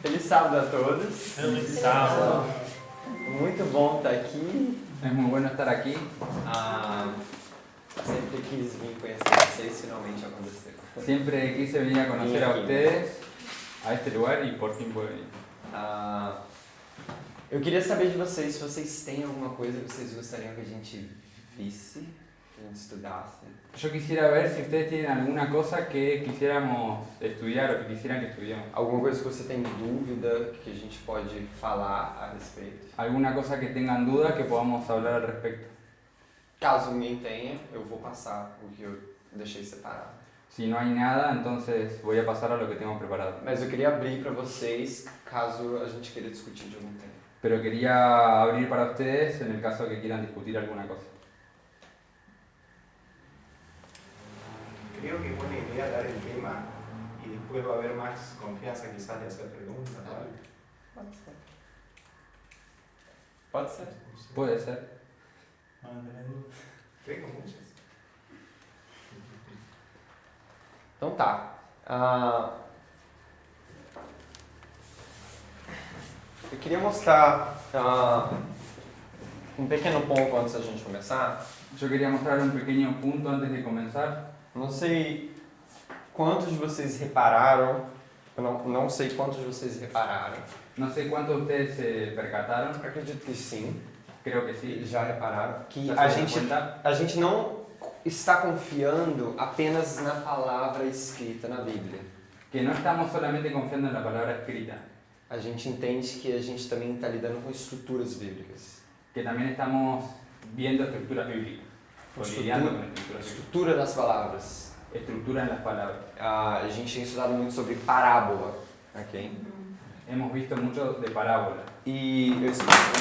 Feliz sábado a todos. Feliz sábado. Muito bom estar aqui. Es muy bueno estar aquí. Sempre quis vir conhecer vocês, finalmente aconteceu. Siempre quise venir a conocer a ustedes, a este lugar y por fin puedo venir. Eu queria saber de vocês se vocês têm alguma coisa que vocês gostariam que a gente visse, que a gente estudasse. Yo quisiera ver si ustedes tienen alguna cosa que quisiéramos estudiar o que quisieran que estudiemos. Alguma coisa que você tem dúvida que a gente pode falar a respeito. Alguna cosa que tengan duda que podamos hablar al respecto. Caso ninguém tenha, eu vou passar o que eu deixei separado. Si no hay nada, entonces voy a pasar a lo que tengo preparado. Mas eu queria abrir para vocês, caso a gente queira discutir de algum tema. Pero quería abrir para ustedes en el caso que quieran discutir alguna cosa. Creo que es buena idea dar el tema y después va a haber más confianza quizás de hacer preguntas. ¿Vale? Pode ser. Pode ser. Puede ser. Tengo muchas. Então tá. Eu queria mostrar um pequeno ponto antes da gente começar. Yo quería mostrar un pequeño punto antes de comenzar. Não sei quantos de vocês repararam, eu não sei quantos de vocês repararam. No sé cuántos de ustedes se percataron, Acredito que sim, creo que sí. já repararam, que ¿Ya a se dieron gente, cuenta? a gente não está confiando apenas na palavra escrita na Bíblia. Que no estamos solamente confiando en la palabra escrita, A gente entende que a gente também está lidando com estruturas bíblicas. que también estamos viendo estructuras bíblicas, o lidiando con estructuras bíblicas. Estrutura das palavras. Estructura en las palabras. A gente tem estudado muito sobre parábola, ok? Hemos visto mucho de parábola. E eu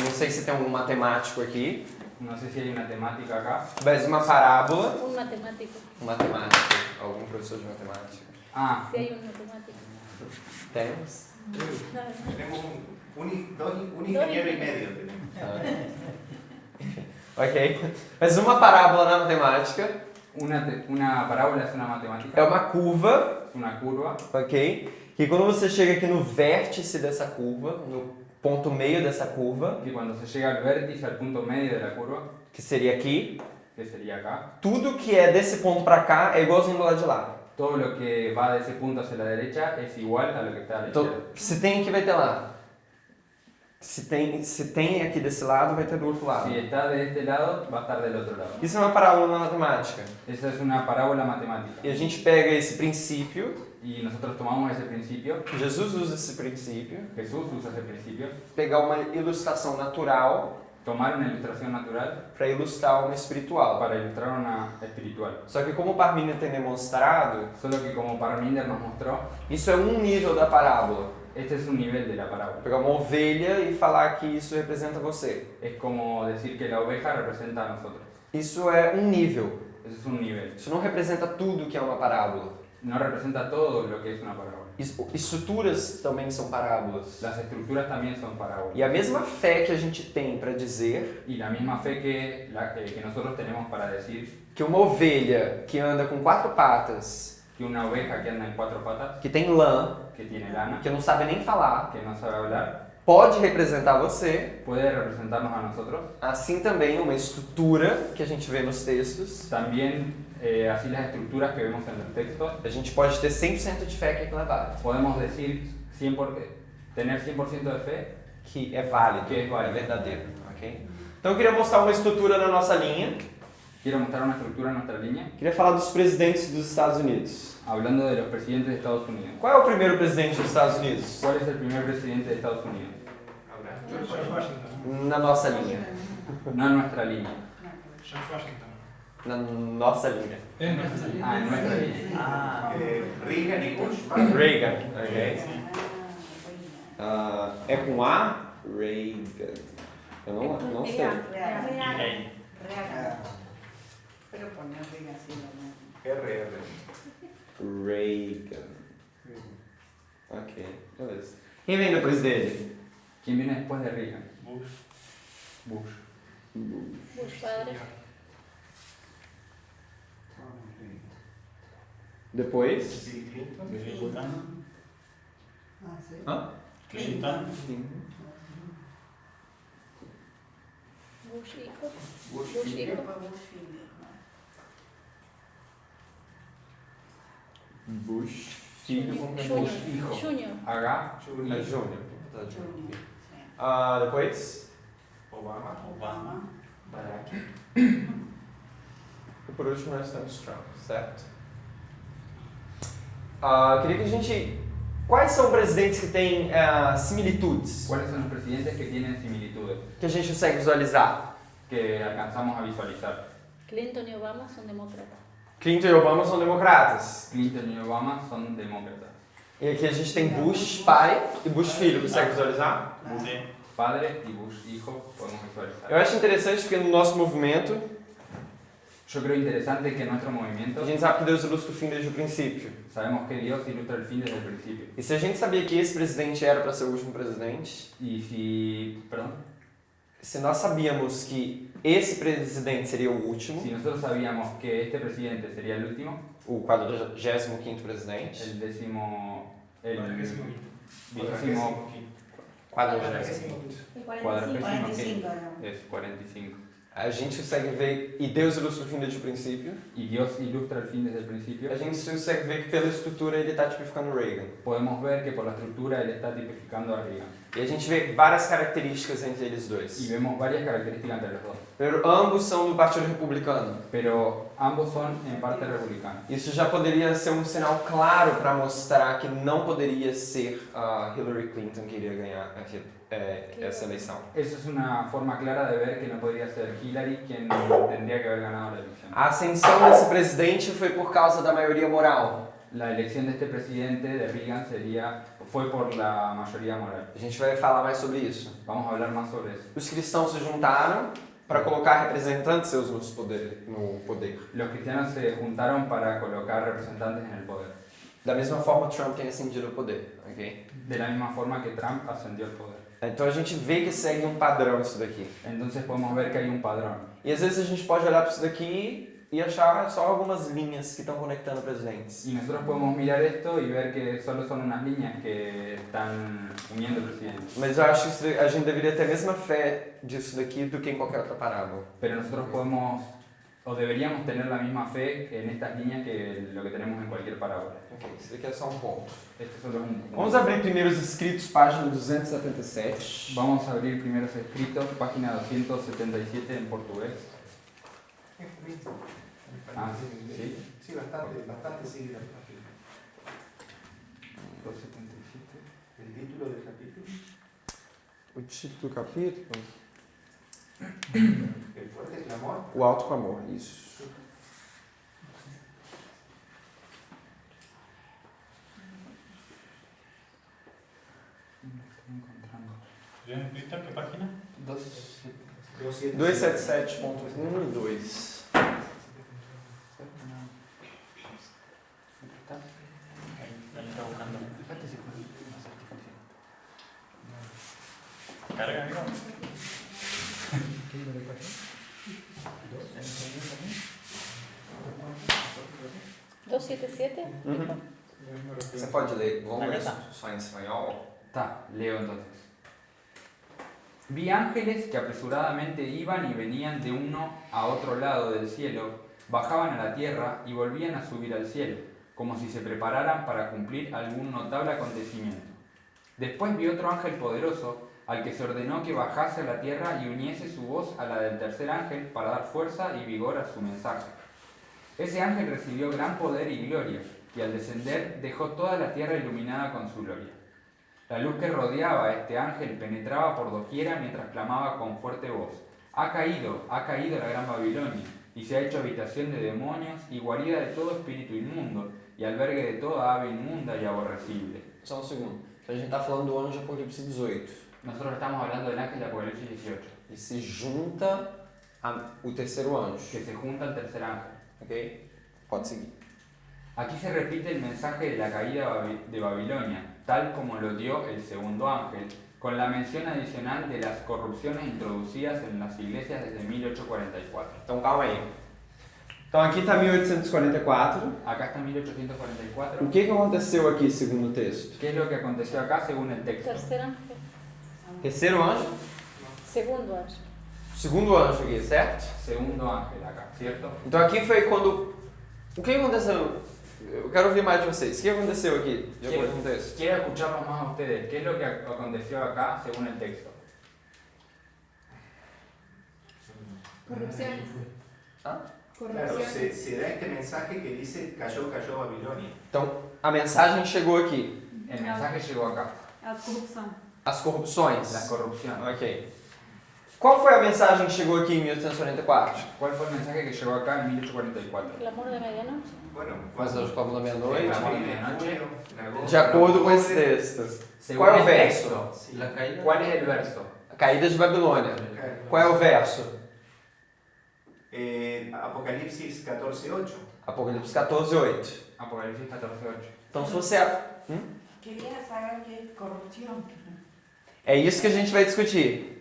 não sei se tem algum matemático aqui, No sé si hay una temática acá. mas uma parábola, Un matemático. um matemático, algum professor de matemática. Ah, Si hay un matemático. Temos? Tenemos un ingeniero y medio. Tenemos. Ok. Mas uma parábola na matemática una parábola es una matemática, é uma curva, es una curva, ok? Que quando você chega aqui no vértice dessa curva, no ponto meio dessa curva, que cuando se llega al vértice, al punto medio de la curva, que seria aqui, que sería acá, tudo que é desse ponto para cá é igualzinho do lado de lá. todo lo que va de ese punto hacia la derecha es igual a lo que está a la Então, izquierda. se tem aqui, vai ter lá. Se tem aqui desse lado, vai ter do outro lado. Si está de este lado, va a estar del otro lado. Isso é uma parábola na matemática. Esa es una parábola matemática. E a gente pega esse princípio, Y nosotros tomamos ese principio, Jesus usa esse princípio, Jesús usa ese principio, pegar uma ilustração natural tomar una ilustración natural para ilustrar uma espiritual. para ilustrar una espiritual. Só que como o Parmínio tem demonstrado, Solo que como Parminder nos mostró, isso é um nível da parábola. este es un nivel de la parábola. Pegar uma ovelha e falar que isso representa você. Es como decir que la oveja representa a nosotros. Isso é um nível. Ese es un nivel. Isso não representa tudo que é uma parábola. No representa todo lo que es una parábola. Estruturas também são parábolas. Las estructuras también son parábolas. E a mesma fé que a gente tem para dizer Y la misma fe que nosotros tenemos para decir que uma ovelha que anda com 4 patas, que una oveja que anda en 4 patas, que tem lã, que tiene lana, que não sabe nem falar, que no sabe hablar, pode representar você. puede representarnos a nosotros. Assim também uma estrutura que a gente vê nos textos, También, así las estructuras que vemos en los textos, a gente pode ter 100% de fé que aquilo é válido. podemos decir tener 100% de fe Que é válido, que es é válido. verdadeiro, ok? Então eu queria mostrar uma estrutura na nossa linha. Quiero mostrar una estructura en nuestra línea, Queria falar dos presidentes dos Estados Unidos. hablando de los presidentes de Estados Unidos. Qual é o primeiro presidente dos Estados Unidos? ¿Cuál es el primer presidente de Estados Unidos? Ahora, George Washington. Na nossa linha. No en nuestra línea. George Washington. Na nossa linha. Ah, en nuestra línea. Reagan y Bush. Reagan, ok? É com A? Reagan. Eu não sei. Pero poner Reagan así, ¿no? RR. Reagan. Ok, beleza. Quem vem depois dele? ¿Quién viene después de Reagan? Bush. Bush. Bush padre. Depois? Bill Clinton. Ah, sí. Hã? Clinton. Bush hijo. Bush Bush hijo. hijo. Después Bush filho, ¿no? Bush, filho, vamos ver. Bush Junior. hijo. Junior. H É Junior. Júnior. Tá, Júnior. Junior, sí. Depois, Obama. Obama. Barack. e por último nós temos Trump, certo? Queria que a gente... Quais são presidentes que têm similitudes? ¿Cuáles son los presidentes que tienen similitudes Que a gente consegue visualizar? que alcanzamos a visualizar? Clinton y Obama son demócratas. Clinton e Obama são democratas. Clinton y Obama son demócratas. E aqui a gente tem Bush pai e Bush filho. Consegue visualizar? Sí. Padre y Bush hijo podemos visualizar. Eu acho interessante porque no nosso movimento, Yo creo interesante que en nuestro movimiento a gente sabe que Deus ilustra o fim desde o princípio. sabemos que Dios ilustra el fin desde el principio. E se a gente sabia que esse presidente era para ser o último presidente, Y si, perdón, se nós sabíamos que esse presidente seria o último, si nosotros sabíamos que este presidente sería el último, o 45º presidente, el décimo, el Cuadragésimo. vigésimo, 45º, cuadragésimo 45 era. es 45. a gente consegue ver, e Deus ilustra o fim desde o princípio, Y Dios ilustra el fin desde el principio. a gente consegue ver que pela estrutura ele está tipificando Reagan. Podemos ver que por la estructura él está tipificando a Reagan. E a gente vê várias características entre eles Y dois. vemos varias características entre los dos. Pero ambos são do Partido Republicano. Pero ambos son en parte republicanos. Isso já poderia ser um sinal claro para mostrar que não poderia ser a Hillary Clinton que iria ganhar essa eleição. Eso es una forma clara de ver que no podría ser Hillary quien tendría que haber ganado la elección. A ascensão desse presidente foi por causa da maioria moral. La elección de este presidente, de Reagan, fue por la mayoría moral. A gente vai falar mais sobre isso. Vamos a hablar más sobre eso. Os cristãos se juntaram para colocar representantes seus no poder. Los cristianos se juntaron para colocar representantes en el poder. Da mesma forma, Trump tem ascendido ao poder. Ok? De la misma forma que Trump ascendió al poder. Então a gente vê que segue um padrão isso daqui. Entonces podemos ver que hay un padrón. E às vezes a gente pode olhar para isso daqui e achar só algumas linhas que estão conectando presidentes. Y nosotros podemos mirar esto y ver que solo son unas líneas que están uniendo presidentes. Mas eu acho que a gente deveria ter a mesma fé disso daqui do que em qualquer outra parábola. Pero nosotros podemos, o deberíamos tener la misma fe en estas líneas que lo que tenemos en cualquier parábola. Ok, isso daqui é só um ponto. Este solo es un... Vamos abrir primeiros escritos, página 277. Vamos a abrir primeros escritos, página 277 en portugués. Ah, sí. Sí, bastante seguido. 277. El título del capítulo. O título do capítulo? El fuerte clamor. O Alto Clamor, isso. ¿Víctor, qué página? 277.1 e 2. Ahí está buscando. Carga, amigo. 277. Você pode ler, vamos ler Acá tá. só em espanhol? Está, leo entonces. Vi ángeles que apresuradamente iban y venían de uno a otro lado del cielo, bajaban a la tierra y volvían a subir al cielo, como si se prepararan para cumplir algún notable acontecimiento. Después vi otro ángel poderoso, al que se ordenó que bajase a la tierra y uniese su voz a la del tercer ángel para dar fuerza y vigor a su mensaje. Ese ángel recibió gran poder y gloria, y al descender dejó toda la tierra iluminada con su gloria. La luz que rodeaba a este ángel penetraba por doquiera mientras clamaba con fuerte voz: ha caído la gran Babilonia, y se ha hecho habitación de demonios y guarida de todo espíritu inmundo, y albergue de toda ave inmunda y aborrecible. Só um segundo. Então a gente está falando do ano de Apocalipse 18. Nosotros estamos hablando del ángel de Apocalipsis 18, E se junta o terceiro anjo. que se junta al tercer ángel. Ok? Pode seguir. Aquí se repite el mensaje de la caída de Babilonia, tal como lo dio el segundo ángel, con la mención adicional de las corrupciones introducidas en las iglesias desde 1844. Então calma aí. Então aqui está 1844. Acá está 1844. O que aconteceu aqui segundo o texto? ¿Qué es lo que aconteció acá según el texto? Tercer ángel. Terceiro anjo? Segundo ángel. Segundo anjo aqui, certo? Segundo ángel acá, ¿cierto? Então aqui foi quando... O que aconteceu? Eu quero ouvir mais de vocês. O que aconteceu aqui, de acordo com o texto? Quiero escucharlos más a ustedes. ¿Qué es lo que aconteció acá según el texto? Corrupciones. Ah? Claro, se da este mensaje que dice cayó Babilonia. Então, a mensagem chegou aqui. El mensaje llegó acá. A corrupção. As corrupções. La corrupción. Ok. Qual foi a mensagem que chegou aqui em 1844? ¿Cuál fue el mensaje que llegó acá en 1844? Clamor de medianoche. Bueno, Mas hoje, como da en meia-noite. abril, en junio, en agosto, De acordo com en esse octubre, texto. Según Qual é o el verso? texto. sí. ¿Cuál es el verso? A caída de Babilônia. Qual é o verso? Apocalipsis 14:8. Apocalipse 14:8. Apocalipsis 14:8. Então, se você... Queria saber o que é corrupção. É isso que a gente vai discutir.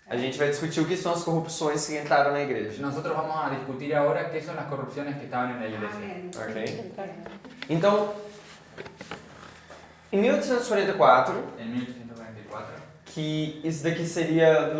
A gente vai discutir o que são as corrupções que entraram na igreja. Nosotros vamos a discutir ahora qué son las corrupciones que estaban en la iglesia. Amém. Ok? Então, em 1844, En 1844. que isso daqui seria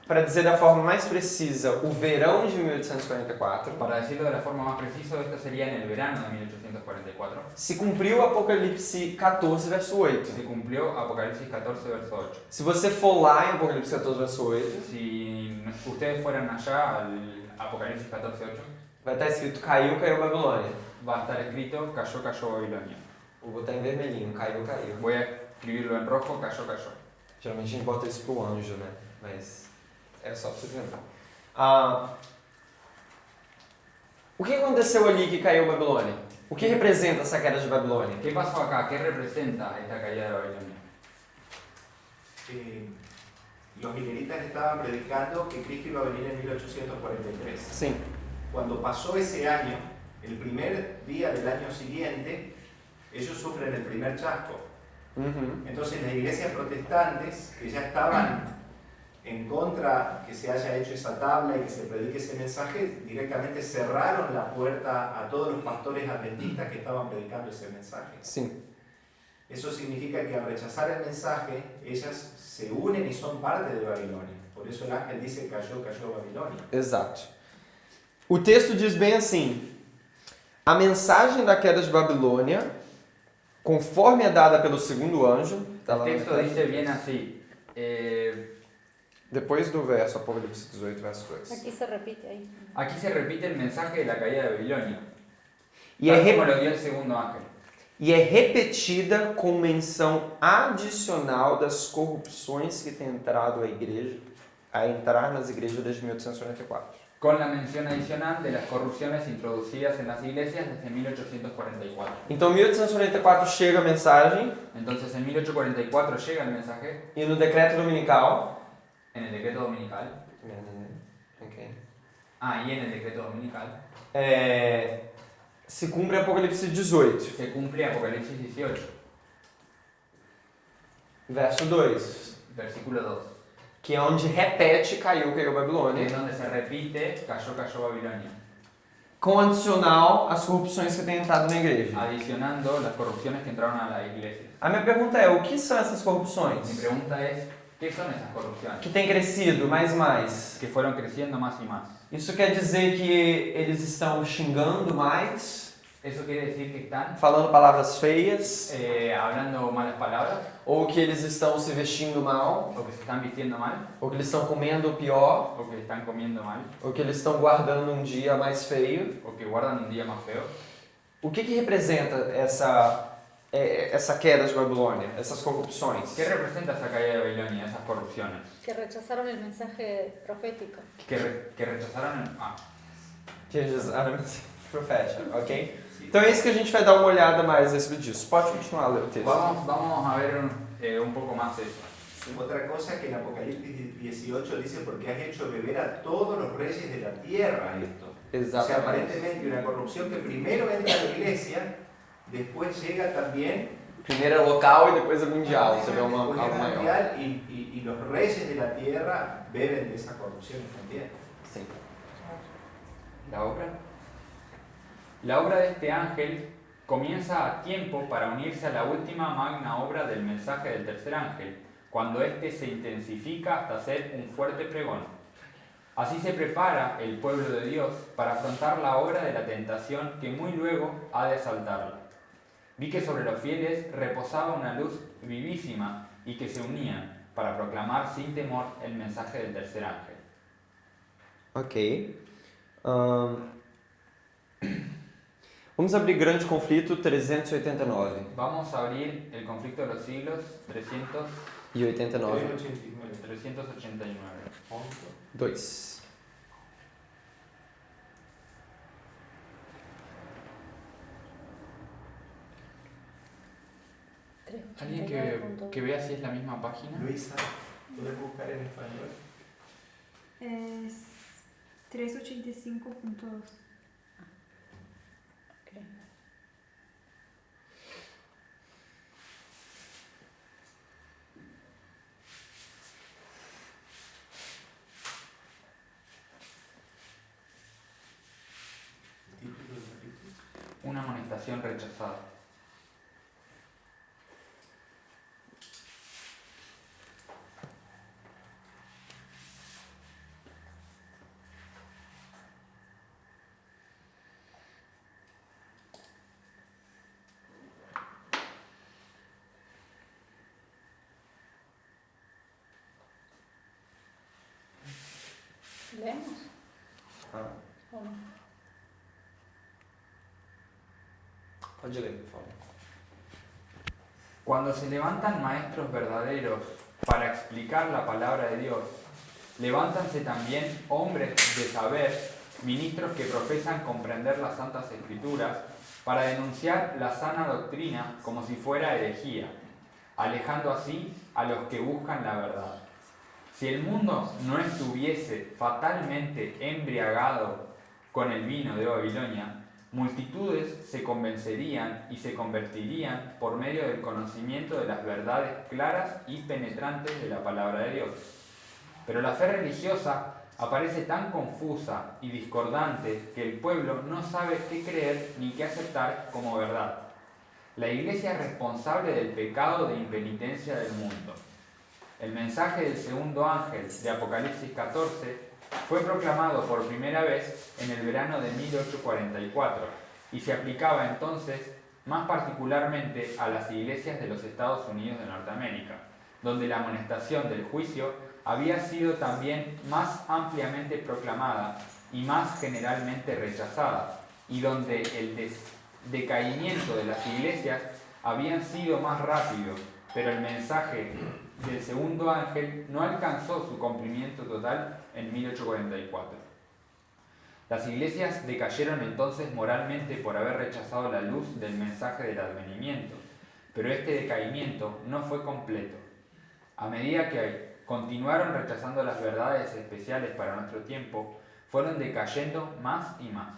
para dizer da forma mais precisa, o verão de 1844, Para decirlo de la forma más precisa, esto sería en el verano de 1844. se cumpriu Apocalipse 14, verso 8. Se cumplió Apocalipsis 14, verso 8. Se você for lá em Apocalipse 14, verso 8, Si ustedes fueran allá al Apocalipsis 14, 8, vai estar escrito caiu Babilônia. va a estar escrito cayó Babilonia. Vou botar em vermelhinho, caiu. Voy a escribirlo en rojo, cayó. Geralmente a gente bota isso pro anjo, né? Mas é só pra você lembrar. O que aconteceu ali que caiu Babilônia? O que representa essa queda de Babilônia? ¿Qué pasó acá? ¿Qué representa esta caída de Babilonia? Los mileritas estaban predicando que Cristo iba a venir en 1843. Sim. Cuando pasó ese año, el primer día del año siguiente, ellos sufren el primer chasco. Uhum. Entonces las iglesias protestantes, que ya estaban en contra que se haya hecho esa tabla y que se predique ese mensaje, directamente cerraron la puerta a todos los pastores adventistas que estaban predicando ese mensaje. Sim. Eso significa que al rechazar el mensaje, ellas se unen y son parte de Babilonia. Por eso el ángel dice cayó Babilonia. Exato. O texto diz bem assim: a mensagem da queda de Babilônia, conforme é dada pelo segundo anjo, tá El lá texto na- dice bien así. depois do verso, Apocalipse 18, verso 2. Aquí se repite ahí. Aquí se repite el mensaje de la caída de Babilonia. E é, Tal re- como lo dio el segundo ángel. e é repetida com menção adicional das corrupções que têm entrado a entrar nas igrejas desde 1844. Con la mención adicional de las corrupciones introducidas en las iglesias desde 1844. Então, 1844 chega a mensagem Entonces en 1844 llega el mensaje e no decreto dominical. en el decreto dominical. Ok. Y en el decreto dominical Se cumpre Apocalipse 18, se cumple Apocalipsis 18, verso 2, versículo 2, que é onde repete caiu que Babilônia, es donde se repite cayó Babilonia, com adicional as corrupções que têm entrado na igreja. adicionando las corrupciones que entraron a la iglesia. A minha pergunta é, o que são essas Mi corrupções? pregunta es, ¿qué son esas corrupciones? Que têm crescido mais? Que fueron creciendo más y más. Isso quer dizer que eles estão xingando mais, ¿Eso quiere decir que están falando palavras feias, hablando malas palabras? ou que eles estão se vestindo mal, ¿O que se están vistiendo mal? ou que eles estão comendo pior, ¿O que están comiendo mal? ou que eles estão guardando um dia mais feio? ¿O que guardan un día más feo? O que representa essa queda de Babilônia, essas corrupções? ¿Qué representa esa caída de Babilonia, esas corrupciones? Que rechazaron el mensaje profético. Que rechazaron el... Que eles eram profética, ok? Então é isso que a gente vai dar uma olhada mais a respeito disso. Pode continuar a ler o texto. Vamos a ver un poco más eso. Otra cosa que en Apocalipsis 18 dice porque has hecho beber a todos los reyes de la tierra esto. O sea, Exatamente. aparentemente una corrupción que primero entra a la iglesia, después llega también Primeiro é local e depois é mundial. Você vê después algo llega maior. mundial y los reyes de la tierra beben de esa corrupción también. Sim. ¿La obra? La obra de este ángel comienza a tiempo para unirse a la última magna obra del mensaje del tercer ángel, cuando éste se intensifica hasta ser un fuerte pregón. Así se prepara el pueblo de Dios para afrontar la obra de la tentación que muy luego ha de asaltarla. Vi que sobre los fieles reposaba una luz vivísima y que se unían para proclamar sin temor el mensaje del tercer ángel. Ok. Vamos abrir Grande Conflito 389 Vamos a abrir el conflicto de los siglos e 89. 389. 2. ¿Alguien que vea si es la misma página? Luisa, ¿puedes buscar en español? Es 385.2. El título del capítulo. Una amonestación rechazada. ¿Leemos? Ah, ¿O no? pode ler, por favor. Cuando se levantan maestros verdaderos para explicar la palabra de Dios, levántanse también hombres de saber, ministros que profesan comprender las santas escrituras, para denunciar la sana doctrina como si fuera herejía, alejando así a los que buscan la verdad. Si el mundo no estuviese fatalmente embriagado con el vino de Babilonia, multitudes se convencerían y se convertirían por medio del conocimiento de las verdades claras y penetrantes de la palabra de Dios. Pero la fe religiosa aparece tan confusa y discordante que el pueblo no sabe qué creer ni qué aceptar como verdad. La Iglesia es responsable del pecado de impenitencia del mundo. El mensaje del segundo ángel de Apocalipsis 14 fue proclamado por primera vez en el verano de 1844 y se aplicaba entonces más particularmente a las iglesias de los Estados Unidos de Norteamérica, donde la amonestación del juicio había sido también más ampliamente proclamada y más generalmente rechazada, y donde el decaimiento de las iglesias había sido más rápido, pero el mensaje del segundo ángel no alcanzó su cumplimiento total en 1844. Las iglesias decayeron entonces moralmente por haber rechazado la luz del mensaje del advenimiento, pero este decaimiento no fue completo. A medida que continuaron rechazando las verdades especiales para nuestro tiempo, fueron decayendo más y más.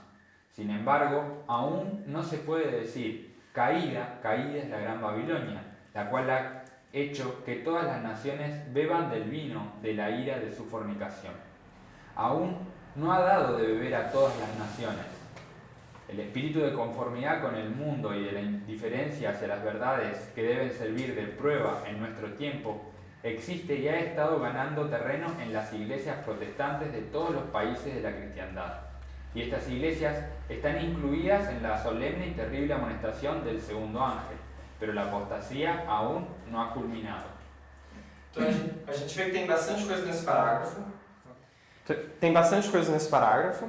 Sin embargo, aún no se puede decir, caída es la gran Babilonia, la cual ha hecho que todas las naciones beban del vino de la ira de su fornicación. Aún no ha dado de beber a todas las naciones. El espíritu de conformidad con el mundo y de la indiferencia hacia las verdades que deben servir de prueba en nuestro tiempo existe y ha estado ganando terreno en las iglesias protestantes de todos los países de la cristiandad. Y estas iglesias están incluidas en la solemne y terrible amonestación del segundo ángel, pero la apostasía aún no ha culminado. Então a gente vê que tem bastante coisa nesse parágrafo. Tem bastante coisa nesse parágrafo.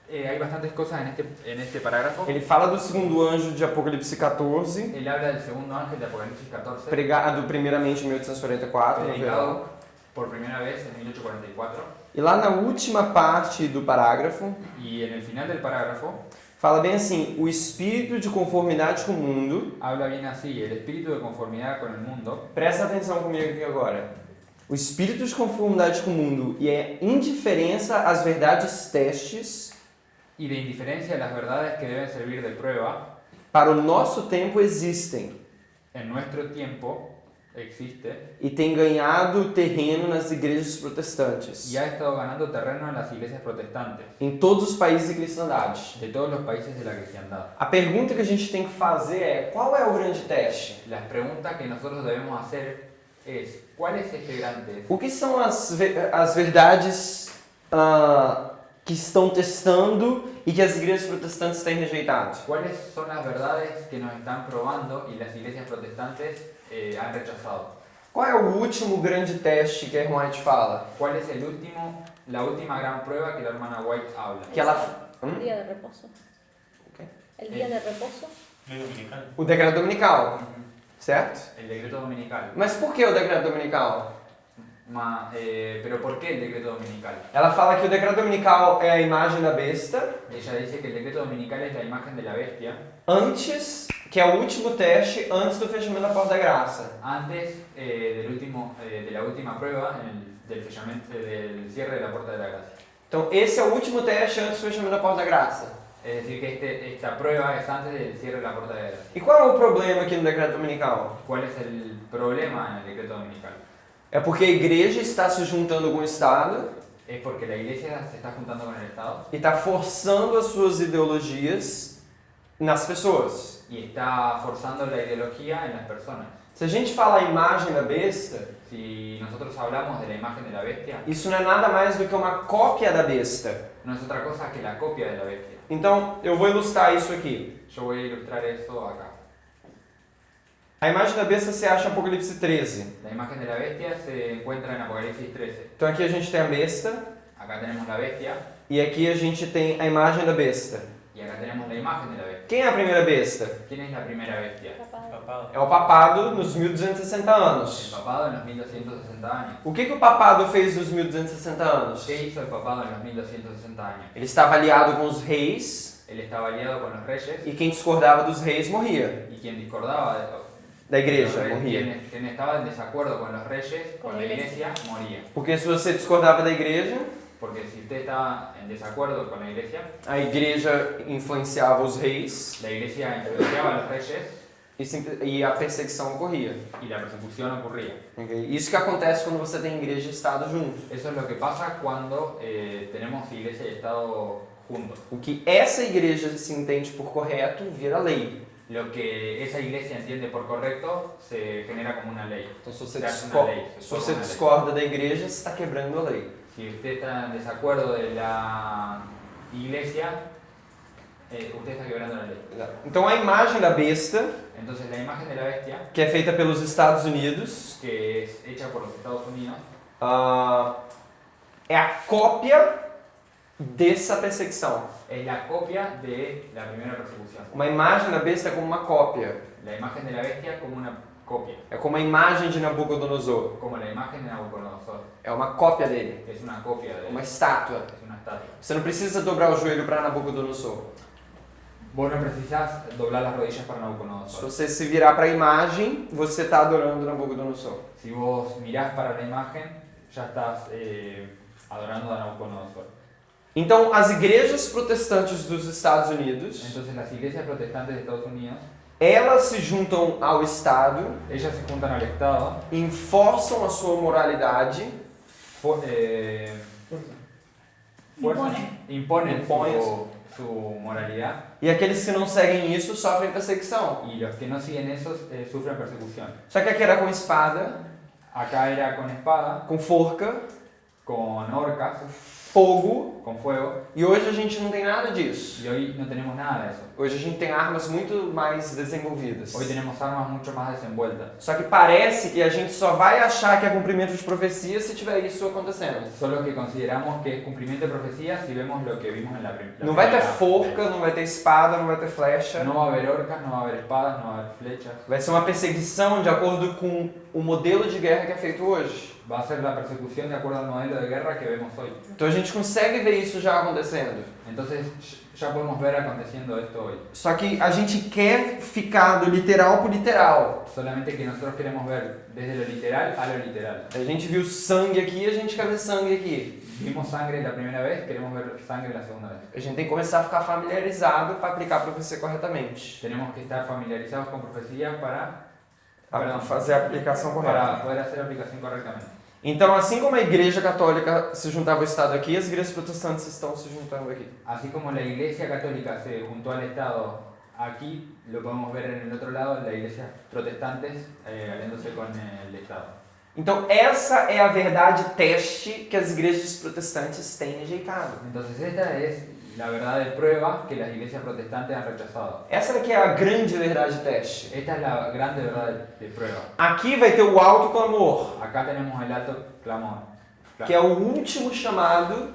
Hay bastantes cosas en este parágrafo. Ele fala do segundo anjo de Apocalipse 14, Él habla del segundo ángel de Apocalipsis 14, pregado primeiramente em 1844, no verão. predicado por primera vez en 1844, E lá na última parte do parágrafo, y en el final del parágrafo fala bem assim: o espírito de conformidade com o mundo. habla bien así, el espíritu de conformidad con el mundo. Presta atenção comigo aqui agora. O espírito de conformidade com o mundo e a indiferença às verdades testes Y de indiferencia a las verdades que deben servir de prueba, para o nosso tempo existem. en nuestro tiempo existe e tem ganhado terreno nas igrejas protestantes, y ha estado ganando terreno en las iglesias protestantes em todos os países de cristandade. de todos los países de la cristiandad. A pergunta que a gente tem que fazer é: qual é o grande teste? La pregunta que nosotros debemos hacer es, ¿cuál es este gran test? O que são as verdades que estão testando e que as igrejas protestantes têm rejeitado? ¿Cuáles son las verdades que nos están probando y las iglesias protestantes han rechazado? Qual é o último grande teste que a irmã White fala? ¿Cuál es la última gran prueba que la hermana White habla? Que ela... El día de reposo. Ok. El día de reposo. Lei dominical. O decreto dominical, certo? El decreto dominical. Mas por que o decreto dominical? Pero ¿por qué el decreto dominical? Ela fala que o decreto dominical é a imagem da besta, Ella dice que el decreto dominical es la imagen de la bestia antes, que é o último teste antes do fechamento da porta da graça. antes de la última prueba del cierre de la puerta de la gracia. Então esse é o último teste antes do fechamento da porta da graça. Es decir, que esta prueba es antes del cierre de la puerta de la gracia. E qual é o problema aqui no decreto dominical? ¿Cuál es el problema en el decreto dominical? É porque a igreja está se juntando com o Estado Es porque la iglesia se está juntando con el Estado e está forçando as suas ideologias nas pessoas. y está forzando la ideología en las personas. Se a gente fala a imagem da besta, Si nosotros hablamos de la imagen de la bestia, isso não é nada mais do que uma cópia da besta. no es otra cosa que la copia de la bestia. Então, eu vou ilustrar isso aqui. Yo voy a ilustrar eso acá. A imagem da besta se acha em Apocalipse 13. La imagen de la bestia se encuentra en Apocalipsis 13. Então aqui a gente tem a besta Acá tenemos la bestia e aqui a gente tem a imagem da besta. y acá tenemos la imagen de la bestia. Quem é a primeira besta? ¿Quién es la primera bestia? Papá. Papado. É o papado nos 1260 El anos. papado en los 1260 años. O que o papado fez nos 1260 anos? ¿Qué hizo el papado en los 1260 años? Ele estava aliado com os reis Él estaba aliado con los reyes e quem discordava dos reis morria. y quien discordaba Da igreja, los reyes, morria. quien estaba en desacuerdo con los reyes, con la iglesia, moría. Porque se você discordava da igreja, Porque si usted está en desacuerdo con la a igreja influenciava os reis iglesia influenciaba a los reyes e a perseguição ocorria. y la persecución ocurría. Ok? Isso que acontece quando você tem igreja e Estado junto. Eso es lo que pasa cuando tenemos iglesia y Estado juntos. O que essa igreja se entende por correto vira lei. Lo que esa iglesia entiende por correcto se genera como una ley. Então, se você, Se hace una ley, se se forma você una ley. discorda da igreja, você está quebrando a lei. Si usted está en desacuerdo de la iglesia, usted está quebrando la ley. Então, a imagem da besta, Entonces la imagen de la bestia, que é feita pelos Estados Unidos, que es hecha por los Estados Unidos, é a cópia dessa perseguição. es la copia de la primera persecución. Uma imagem da besta é como uma cópia. La imagen de la bestia como una copia, É como a imagem de Nabucodonosor. como la imagen de Nabucodonosor. É uma cópia dele. Es una copia de Uma estátua. es una estatua. Você não precisa dobrar o joelho para Nabucodonosor. Vos no precisás doblar las rodillas para Se Nabucodonosor. você se virar para a imagem, você está adorando Nabucodonosor. Si vos mirás para la imagen, ya estás adorando a Nabucodonosor. Então, as igrejas protestantes dos Estados Unidos, Entonces las iglesias protestantes de Estados Unidos, elas se juntam ao Estado, ellas se juntan al Estado, enforçam a sua moralidade, imponen Imponen. su moralidad e aqueles que não seguem isso sofrem perseguição. y los que no siguen eso sufren persecución. Só que aqui era com espada, Acá era con espada, com forca, con orcas, fogo, con fuego, e hoje a gente não tem nada disso. y hoy no tenemos nada de eso. Hoje a gente tem armas muito mais desenvolvidas. Hoy tenemos armas mucho más desenvueltas. Só que parece que a gente só vai achar que é cumprimento de profecia se tiver isso acontecendo. Solo que consideramos que es cumplimiento de profecía si vemos lo que vimos en la primera. Não vai ter forca, não vai ter espada, não vai ter flecha. No va a haber orcas, no va a haber espadas, no va a haber flechas. Vai ser uma perseguição de acordo com o modelo de guerra que é feito hoje. Va a ser la persecución de acuerdo al modelo de guerra que vemos hoy. Então a gente consegue ver isso já acontecendo. Entonces ya podemos ver aconteciendo esto hoy. Só que a gente quer ficar do literal pro literal. Solamente que nosotros queremos ver desde lo literal a lo literal. A gente viu sangue aqui, a gente quer ver sangue aqui. Vimos sangre la primera vez, queremos ver sangre la segunda vez. A gente tem que começar a ficar familiarizado para aplicar a profecia corretamente. Tenemos que estar familiarizados con profecías para Perdão. fazer a aplicação correta. Para poder hacer la aplicación correctamente. Então, assim como a Igreja Católica se juntava ao Estado aqui, as igrejas protestantes estão se juntando aqui. Así como la Iglesia Católica se juntó al Estado aquí, lo podemos ver en el otro lado, la Iglesia protestantes aliándose con el Estado. Então, essa é a verdade teste que as igrejas protestantes têm rejeitado. Entonces esta es la verdad de prueba que las iglesias protestantes han rechazado. Essa daqui é a grande verdade teste. Esta es la grande verdad de prueba. Aqui vai ter o alto clamor, Acá tenemos el alto clamor, que é o último chamado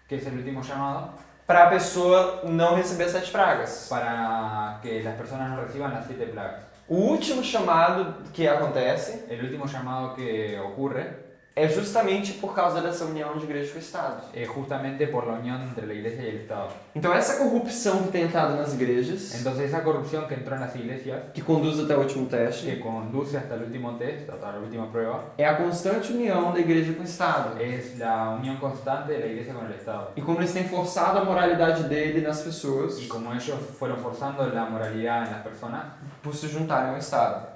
que es el último llamado para a pessoa não receber 7 pragas. para que las personas no reciban las 7 plagas. O último chamado que acontece El último llamado que ocurre é justamente por causa dessa união de igreja com o Estado. es justamente por la unión entre la iglesia y el Estado. Então, essa corrupção que tem entrado nas igrejas, Entonces esa corrupción que entró en las iglesias, que conduz até o último teste, que conduce hasta el último test, hasta la última prueba, é a constante união da igreja com o Estado. es la unión constante de la iglesia con el Estado. E como eles têm forçado a moralidade dele nas pessoas Y como ellos fueron forzando la moralidad en las personas, por se juntarem ao Estado.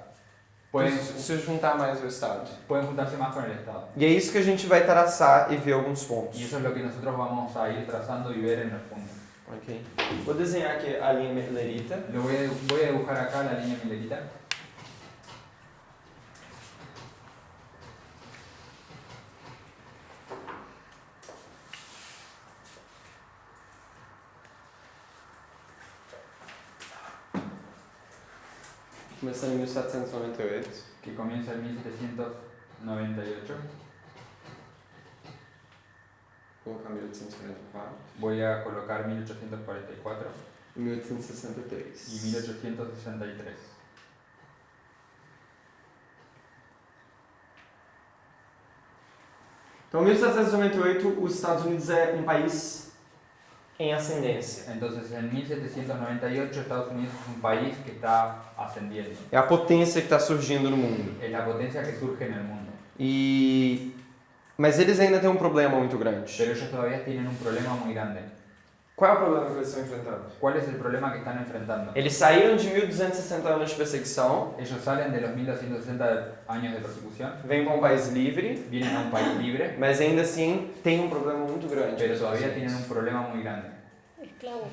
Por pueden, se juntar mais ao Estado. pueden juntarse más con el Estado. E é isso que a gente vai traçar e ver alguns pontos. Y eso es lo que nosotros vamos a ir trazando y ver en los puntos. Ok. Vou desenhar aqui a linha Millerita. Voy a dibujar acá la línea Millerita. Começando em 1798. Que comienza en 1798. Vou colocar 1844. Voy a colocar 1844 E 1863. y 1863. Então, em 1798, os Estados Unidos é um país em ascendência. Entonces en 1798 Estados Unidos es un país que está ascendiendo. É a potência que está surgindo no mundo. Es la potencia que surge en el mundo. Mas eles ainda têm um problema muito grande. Pero ellos todavía tienen un problema muy grande. Qual é o problema que eles estão enfrentando? ¿Cuál es el problema que están enfrentando? Eles saíram de 1260 anos de perseguição, Ellos salen de los 1260 años de persecución, vêm para um país livre, vienen a un país libre, mas ainda assim tem um problema muito grande. pero todavía tienen un problema muy grande, Esclavos.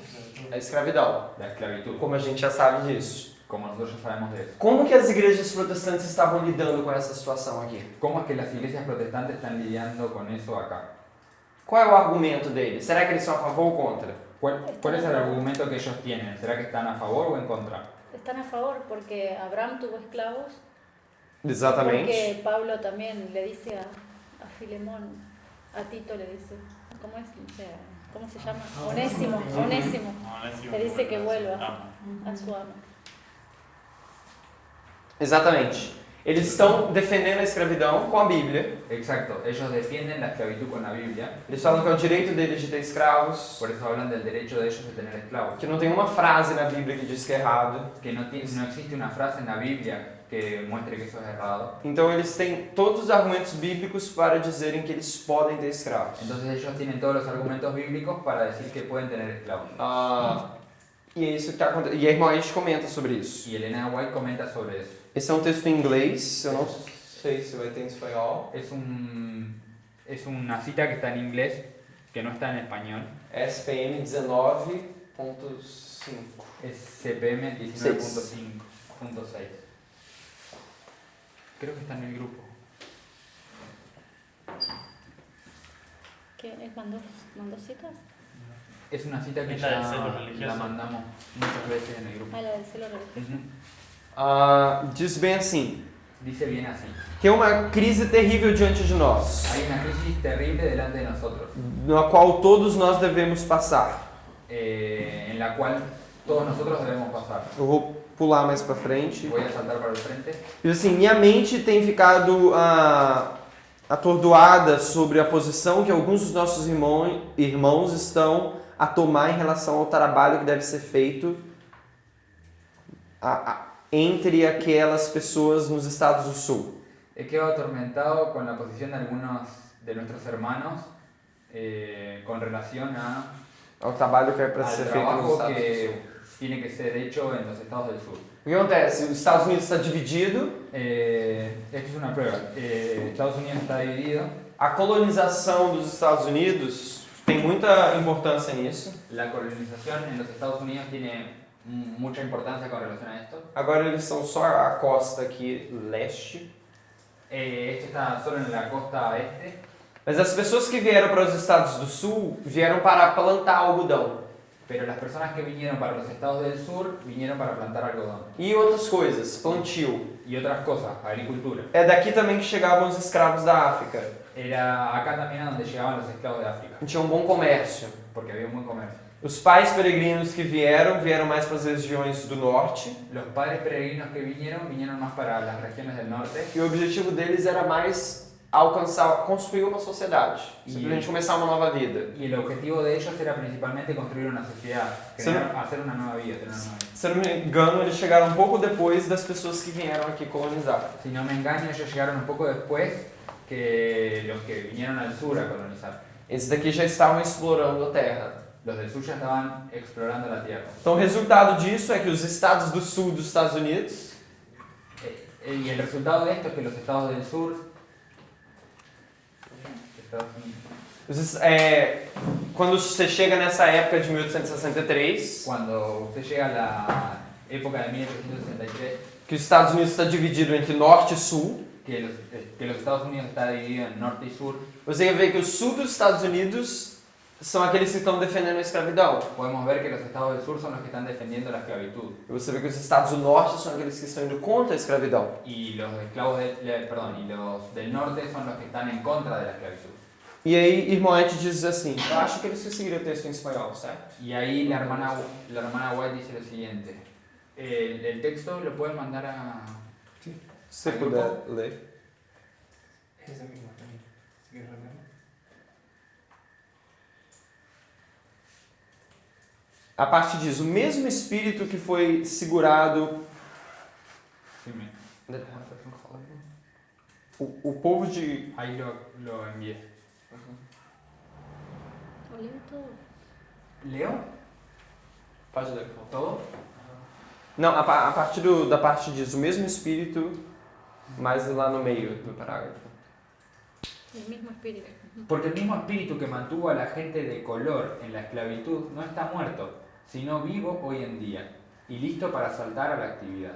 A escravidão, la esclavitud, como a gente já sabe disso. como nosotros ya sabemos de eso. Como que as igrejas protestantes estavam lidando com essa situação aqui? ¿Cómo es que las iglesias protestantes están lidiando con eso acá? Qual é o argumento deles? Será que eles são a favor ou contra? ¿Cuál es el argumento que ellos tienen? ¿Será que están a favor o en contra? Están a favor porque Abraham tuvo esclavos. Exatamente. Porque Pablo también le dice a Filemón, a Tito le dice, ¿cómo es? O sea, ¿cómo se llama? Onésimo. Le dice que vuelva a su amo. Exatamente. Eles estão defendendo a escravidão com a Bíblia. Exacto, ellos defienden la esclavitud con la Biblia, Eles falam que é o direito deles de ter escravos. por eso hablan del derecho de ellos de tener esclavos. Que não tem uma frase na Bíblia que diz que é errado. Que no existe una frase en la Biblia que muestre que eso es errado. Então eles têm todos os argumentos bíblicos para dizerem que eles podem ter escravos. Entonces ellos tienen todos los argumentos bíblicos para decir que pueden tener esclavos. E é isso que está acontecendo. E a irmã Aisha comenta sobre isso. Y Elena White comenta sobre eso. Esse é um texto em inglês, eu não sei se vai ter em espanhol. Es una cita que está en inglés, que no está en español. SPM 19.5. Es CPM 19.5.6. Creo que está en el grupo. ¿Qué? ¿Él mandó citas? Es una cita que Es la del ya celo religioso. la mandamos muchas veces en el grupo. Ah, la del celo religioso. Ujú. Diz bem assim, Dice bien así. que é uma crise terrível diante de nós, Hay una crisis terrible delante de nosotros, na qual todos nós devemos passar. en la cual todos nosotros debemos pasar. Eu vou pular mais para frente. Voy a saltar para el frente. Diz assim, minha mente tem ficado atordoada sobre a posição que alguns dos nossos irmãos estão a tomar em relação ao trabalho que deve ser feito entre aquelas pessoas nos Estados do Sul. He quedado atormentado con la posición de algunos de nuestros hermanos con relación Ao trabalho que é para al ser feito nos trabajo Estados do Sul. que tiene que ser hecho en los estados del sur. O que acontece? Os Estados Unidos está dividido, Esto es una prueba. Estados Unidos está dividido. a colonização dos Estados Unidos tem muita importância nisso. La colonización en los Estados Unidos tiene mucha importancia con relación a esto. Agora eles são só a costa aqui leste. Esto está solo en la costa este. Mas as pessoas que vieram para os Estados do Sul vieram para plantar algodão Pero las personas que vinieron para los estados del sur vinieron para plantar algodón e outras coisas, plantio. y otras cosas, agricultura. É daqui também que chegavam os escravos da África. Era acá también a donde llegaban los esclavos de África, Tinha um bom comércio. porque había un buen comercio. Os pais peregrinos que vieram mais para as regiões do norte. Los padres peregrinos que vinieron más para las regiones del norte E o objetivo deles era mais alcançar, construir uma sociedade, simplesmente começar uma nova vida. y el objetivo de ellos era principalmente construir una sociedad, hacer una nueva vida, tener una nueva vida. Se eu não me engano, eles chegaram um pouco depois das pessoas que vieram aqui colonizar. Si no me engaño, ellos llegaron un poco después que los que vinieron al sur a colonizar. Esses daqui já estavam explorando a terra. Los del sur ya estaban explorando la tierra. Então o resultado disso é que os estados do sul dos Estados Unidos Y el resultado de esto es que los estados del sur, quando você chega nessa época de 1863, cuando usted llega a la época de 1863, que os Estados Unidos está dividido entre norte e sul, que los Estados Unidos está dividido en norte y sur, você vai ver que o sul dos Estados Unidos são aqueles que estão defendendo a escravidão. podemos ver que los estados del sur son los que están defendiendo la esclavitud. E você vê que os estados do norte são aqueles que estão indo contra a escravidão. Y los esclavos y los del norte son los que están en contra de la esclavitud. E aí, irmão Ed diz assim, eu acho que eles conseguiram o texto em espanhol, certo? Y ahí la hermana White dice lo siguiente. El texto lo pueden mandar a... Se você puder ler. Es esa misma también. Si quieres releerlo. A parte diz, o mesmo espírito que foi segurado... Sí, O povo de... ahí lo envié. Olha todo. ¿Leo? Pode ler. ¿Todo? Não, a partir da parte diz, o mesmo espírito, mas lá no meio do parágrafo. El mismo espíritu. Porque el mismo espíritu que mantuvo a la gente de color en la esclavitud no está muerto, sino vivo hoy en día y listo para saltar a la actividad.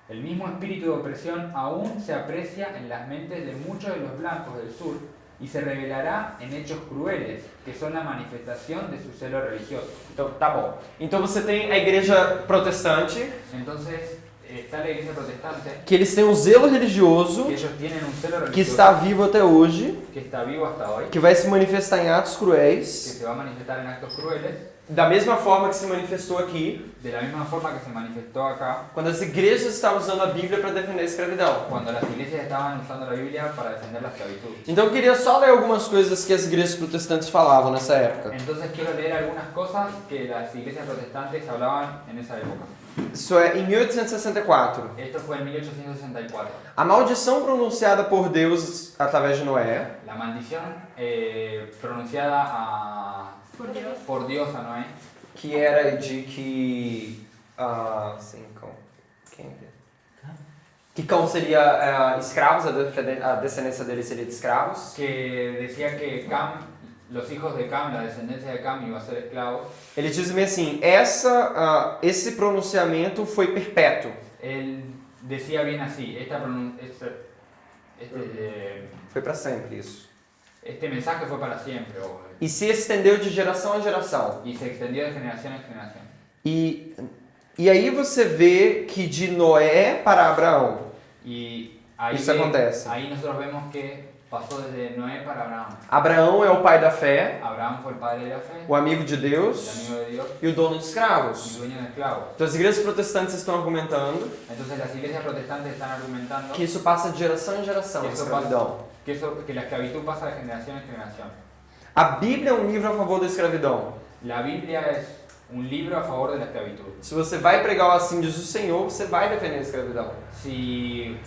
El mismo espíritu de opresión aún se aprecia en las mentes de muchos de los blancos del sur y se revelará en hechos crueles, que son la manifestación de su celo religioso. Então, tá bom. Então você tem a igreja protestante, Entonces, está la iglesia protestante, que eles têm um zelo religioso, que ellos tienen un celo que religioso está vivo até hoje, que está vivo hasta hoy, que vai se manifestar em atos que cruéis, se va a manifestar en actos crueles, da mesma forma que se manifestou aqui, de la misma forma que se manifestó acá, quando as igrejas estavam usando a Bíblia para defender a escravidão. cuando las iglesias estaban usando la Biblia para defender la esclavitud. Então eu queria só ler algumas coisas que as igrejas protestantes falavam nessa época. Entonces quiero leer algunas cosas que las iglesias protestantes hablaban en esa época. Isso é em 1864. Esto fue en 1864. A maldição pronunciada por Deus através de Noé, La maldición pronunciada por Dios a Noé, que era de que que Cão seria escravos, a descendência dele seria de escravos. que decía que Cam, los hijos de Cam, la descendencia de Cam iba a ser esclavos. Ele diz bem assim, esse pronunciamento foi perpétuo. Él decía bien así, Foi para sempre isso. este mensaje fue para siempre E se estendeu de geração a geração. y se extendió de generación en generación. E aí você vê que de Noé para Abraão, Y ahí, isso acontece. ahí nosotros vemos que pasó desde Noé para Abraham. Abraão é o pai da fé, Abraham fue el padre de la fe, o amigo de el Deus amigo de Dios e o dono de y escravos. dueño de esclavos. Então as igrejas protestantes estão argumentando Entonces las iglesias protestantes están argumentando que isso passa de geração em geração, a Isso escravidão. que la esclavitud pasa de generación en generación. A Bíblia é um livro a favor da escravidão. La Biblia es un libro a favor de la esclavitud. Se você vai pregar o assim diz o Senhor, você vai defender a escravidão. Si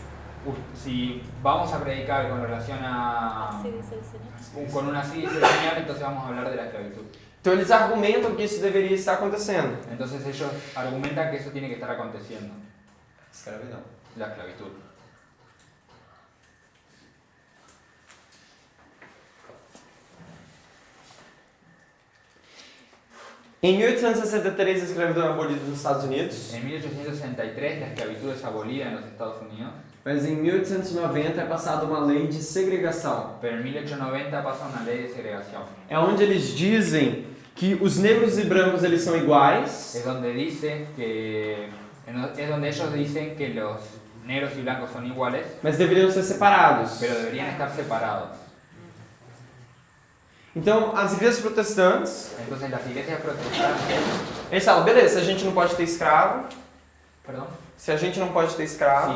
vamos a predicar con relación a... Así dice el Señor. con una así dice el Señor, entonces vamos a hablar de la esclavitud. Então eles argumentam que isso deveria estar acontecendo. Entonces ellos argumentan que eso tiene que estar aconteciendo. Escravidão. la esclavitud. Em 1863, a escravidão é abolida nos Estados Unidos, En 1863 la esclavitud es abolida en los Estados Unidos, mas em 1890 é passada uma lei de segregação. pero en 1890 pasa una ley de segregación. É onde eles dizem que os negros e brancos eles são iguais, Es donde ellos dicen que los negros y blancos son iguales, mas deveriam ser separados. pero deberían estar separados. Então, as igrejas protestantes, Entonces las iglesias protestantes, eles falam, beleza, se a gente não pode ter escravo, perdón, se a gente não pode ter escravo,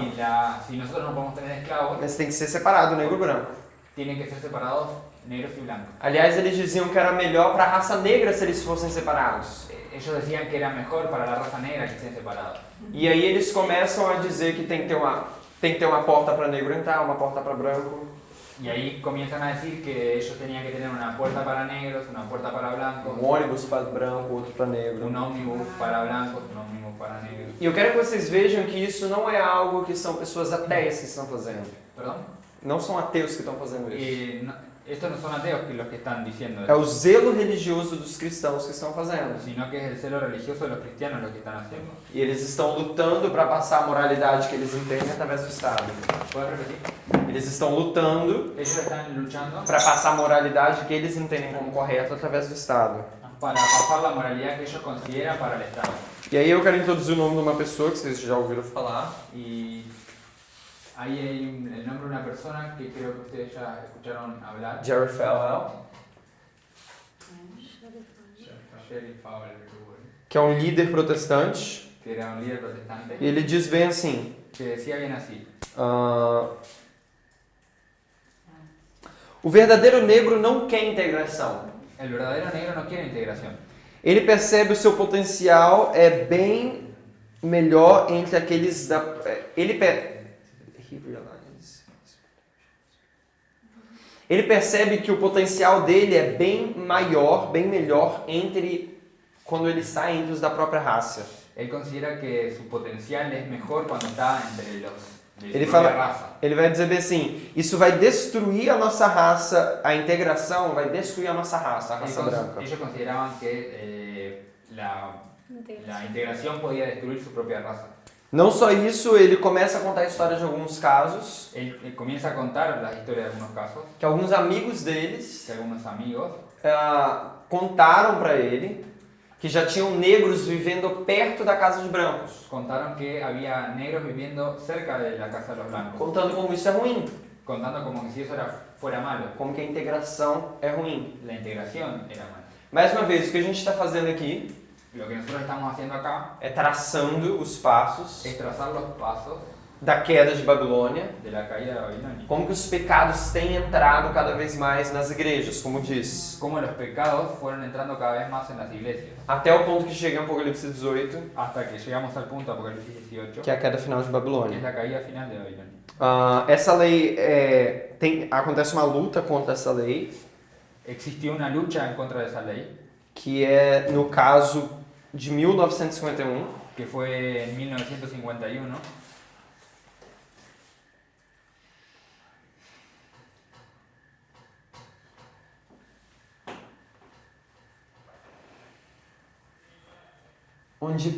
si nosotros no podemos tener esclavos, mas tem que ser separado, negro e branco. tienen que ser separados negros y blancos. Aliás, eles diziam que era melhor para a raça negra se eles fossem separados. Ellos decían que era mejor para la raza negra que estén separados. E aí eles começam a dizer que tem que ter uma porta para negro entrar, uma porta para branco. Y ahí comienzan a decir que ellos tenían que tener una puerta para negros, una puerta para blancos, Um ônibus para branco, outro para negro. un ómnibus para blancos, un ómnibus para negros. E eu quero que vocês vejam que isso não é algo que são pessoas ateias que estão fazendo. ¿Perdón? Não são ateus que estão fazendo isso. Estos no son ateos que los que están diciendo É esto, o zelo religioso dos cristãos que estão fazendo. sino que es el celo religioso de los cristianos los que están haciendo. E eles estão lutando para passar a moralidade que eles entendem através do Estado. ¿Puedes repetir? Eles estão lutando Ellos están luchando para passar a moralidade que eles entendem como correta através do Estado. para pasar la moralidad que ellos consideran para el Estado. E aí eu quero introduzir o nome de uma pessoa que vocês já ouviram falar. Y ahí hay el nombre de una persona que creo que ustedes ya escucharon hablar. Jerry Falwell, Jerry Fowler, que é um líder protestante. que era un líder protestante, E ele diz bem assim: que decía bien así. o verdadeiro negro não quer integração. El verdadero negro no quiere integración. Ele percebe o seu potencial é bem melhor entre aqueles da. Ele percebe que o potencial dele é bem maior, bem melhor quando ele está entre os da própria raça. Él considera que su potencial es mejor cuando está entre los de Ele su propia fala, raza. ele vai dizer bem assim: isso vai destruir a nossa raça, a integração vai destruir a nossa raça, a raça branca. Ellos consideraban que la integración podía destruir su propia raza. Não só isso, ele começa a contar a história de alguns casos, Él comienza a contar la historia de algunos casos, que alguns amigos deles que algunos amigos contaram para ele que já tinham negros vivendo perto da casa de brancos, contaron que había negros viviendo cerca de la casa de los blancos, contando como isso é ruim, contando como que si eso fuera malo, como que a integração é ruim. la integración era mala. Mais uma vez, o que a gente está fazendo aqui Lo que nosotros estamos haciendo acá é traçando os passos es trazar los pasos da queda de Babilônia, de la caída de Babilonia. como que os pecados têm entrado cada vez mais nas igrejas, como diz, Cómo los pecados fueron entrando cada vez más en las iglesias, até o ponto que chega em Apocalipse 18, hasta que llegamos al punto Apocalipsis 18, que é a queda final de que Babilônia. es la caída final de Babilonia. Essa lei acontece uma luta contra essa lei, Existió una lucha en contra de esa ley, que é no caso de 1951, que fue en 1951, onde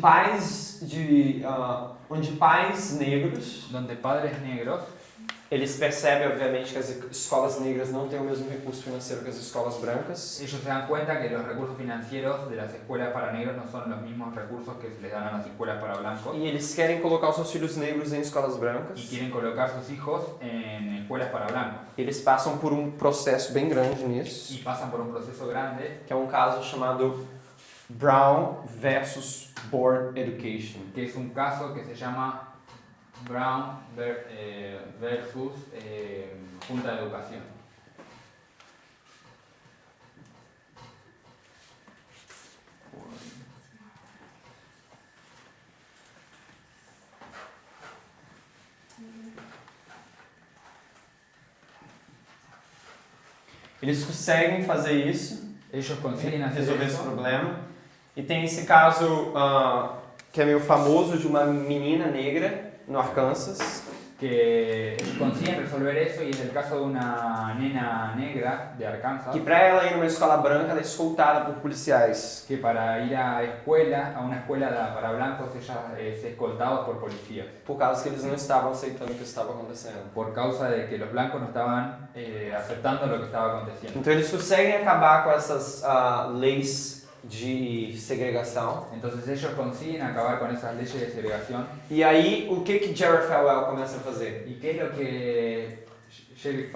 pais negros, donde padres negros eles percebem obviamente que as escolas negras não têm o mesmo recurso financeiro que as escolas brancas, ellos se dan cuenta que los recursos financieros de las escuelas para negros no son los mismos recursos que se les dan a las escuelas para blancos e eles querem colocar os seus filhos negros em escolas brancas. y quieren colocar sus hijos en escuelas para blancos Eles passam por um processo bem grande nisso, y pasan por un proceso grande que é um caso chamado Brown versus Board Education. que es un caso que se llama Brown versus Junta de Educación. Eles conseguem fazer isso, Ellos consiguen hacer resolver esse eso. problema. E tem esse caso que é meio famoso de uma menina negra no Arkansas. que consiguen resolver eso y es el caso de una nena negra de Arkansas Que para ela ir numa escola branca, ela é escoltada por policiais. que para ir a una escuela para blancos ella es escoltada por policías Por causa que eles não estavam aceitando o que estava acontecendo. por causa de que los blancos no estaban aceptando lo que estaba aconteciendo. Então eles conseguem acabar com essas leis de segregação. Entonces ellos consiguen acabar con esas leyes de segregación. E aí, o que Jerry Falwell começa a fazer? ¿Y qué es lo que Jerry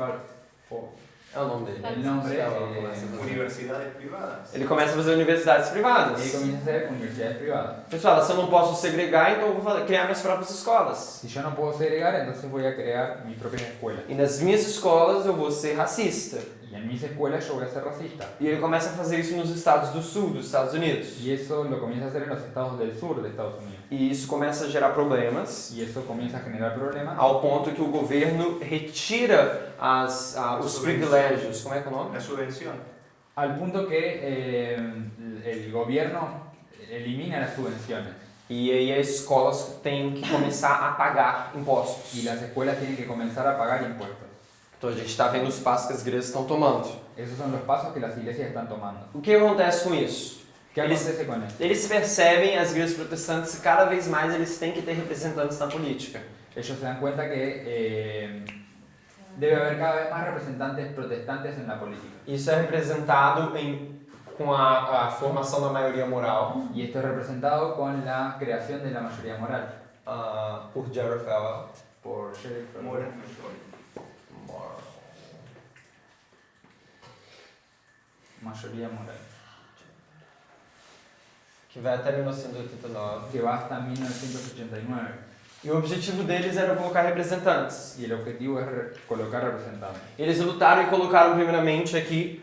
É o nome dele. el nombre Falwell começa a fazer. Universidades privadas. Ele começa a fazer universidades privadas. él comienza a hacer universidades privadas? Pessoal, se eu não posso segregar, então eu vou criar minhas próprias escolas. Si yo no puedo segregar, entonces voy a crear mi propia escuela. E nas minhas escolas eu vou ser racista. Y en mis escuelas yo voy a ser racista. E ele começa a fazer isso nos estados do sul dos Estados Unidos. Y eso lo comienza a hacer en los estados del sur de Estados Unidos. E isso começa a gerar problemas, Y eso comienza a generar problemas ao ponto que o governo retira os privilégios. Como é que é o nome? La subvención. al punto que el gobierno elimina las subvenciones E aí as escolas têm que começar a pagar impostos. y las escuelas tienen que comenzar a pagar impuestos. Então a gente está vendo os passos que as igrejas estão tomando. Esos son los pasos que las iglesias están tomando. O que acontece com isso? ¿Qué acontece con esto? Eles percebem, as igrejas protestantes, que cada vez mais eles têm que ter representantes na política. Ellos se dan cuenta que debe haber cada vez más representantes protestantes en la política. Isso é representado com a formação da maioria moral Y esto es representado con la creación de la mayoría moral por Jerry Falwell. por Jerry Falwell. Moral. Mayoría moral. Que vai até 1989. Que va hasta 1989. E o objetivo deles era colocar representantes. Y el objetivo es colocar representantes. Eles lutaram e colocaram primeiramente aqui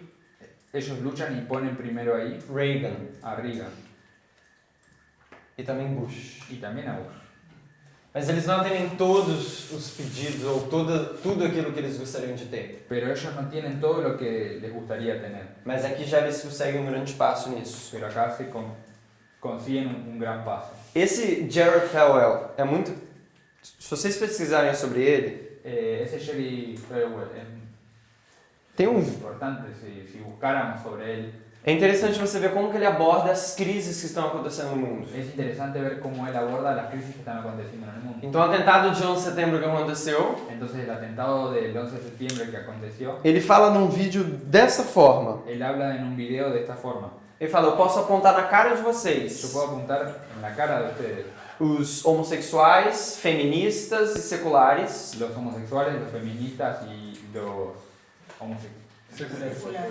Ellos luchan y ponen primero ahí Reagan a Reagan e também Bush. y también a Bush. Mas eles não atendem todos os pedidos ou tudo aquilo que eles gostariam de ter. Pero ellos no tienen todo lo que les gustaría tener. Mas aqui já eles conseguem um grande passo nisso. Pero acá se consiguen un gran paso. Esse Jerry Falwell é muito... Se vocês pesquisarem sobre ele, Ese Jerry Falwell tem es importante si buscáramos sobre él. É interessante você ver como que ele aborda as crises que estão acontecendo no mundo. Es interesante ver cómo él aborda las crisis que están aconteciendo en el mundo. Então, o atentado de 11 de setembro que aconteceu, Entonces el atentado del 11 de septiembre que aconteció, ele fala num vídeo dessa forma. él habla en un video de esta forma. Ele fala, eu posso apontar na cara de Yo vocês puedo apuntar en la cara de ustedes os homossexuais, feministas e seculares, los homosexuales, los feministas y los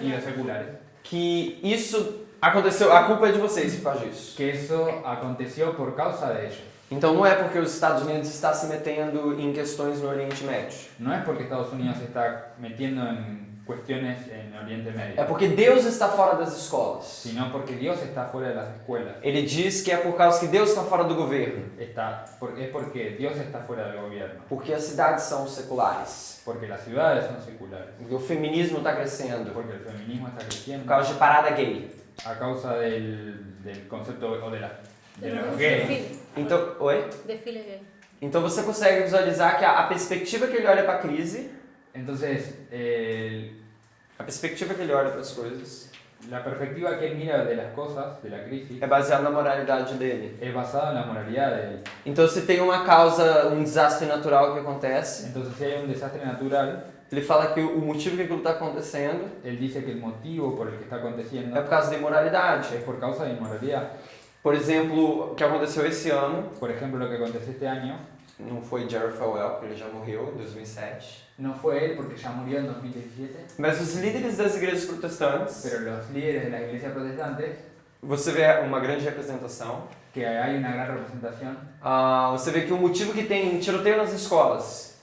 y los seculares. que isso aconteceu, a culpa é de vocês por causa disso. Que eso aconteció por causa de ellos. Então não é porque os Estados Unidos está se metendo em questões no Oriente Médio. No es porque Estados Unidos se está metiendo en cuestiones en Oriente É Medio, porque Deus está fora das escolas. sino porque Dios está fuera de las escuelas. Ele diz que é por causa que Deus está fora do governo. Es porque Dios está fuera del gobierno. Porque as cidades são seculares. Porque las ciudades son seculares. Porque o feminismo está crescendo. Porque el feminismo está Por creciendo. causa de parada gay. A causa del concepto o de los gays. Desfile, Então, oi? desfile gay. Então você consegue visualizar que a perspectiva que ele olha para a crise, Entonces, a perspectiva que ele olha para as coisas, la perspectiva que él mira de las cosas, de la crisis, é baseada na moralidade dele. es basada en la moralidad de él. Então se tem uma causa, um desastre natural que acontece, Entonces, si hay un desastre natural, ele fala que o motivo que aquilo está acontecendo él dice que el motivo por el que está é aconteciendo por causa da imoralidade. es por causa de inmoralidad. Por exemplo, o que aconteceu esse ano, Por ejemplo, lo que aconteció este año não foi Jerry Falwell, porque ele já morreu em 2007, no fue él porque ya murió en 2017, mas os líderes das igrejas protestantes, pero los líderes de las iglesias protestantes, você vê uma grande representação. que hay una gran representación, Você vê que o motivo que tem tiroteio nas escolas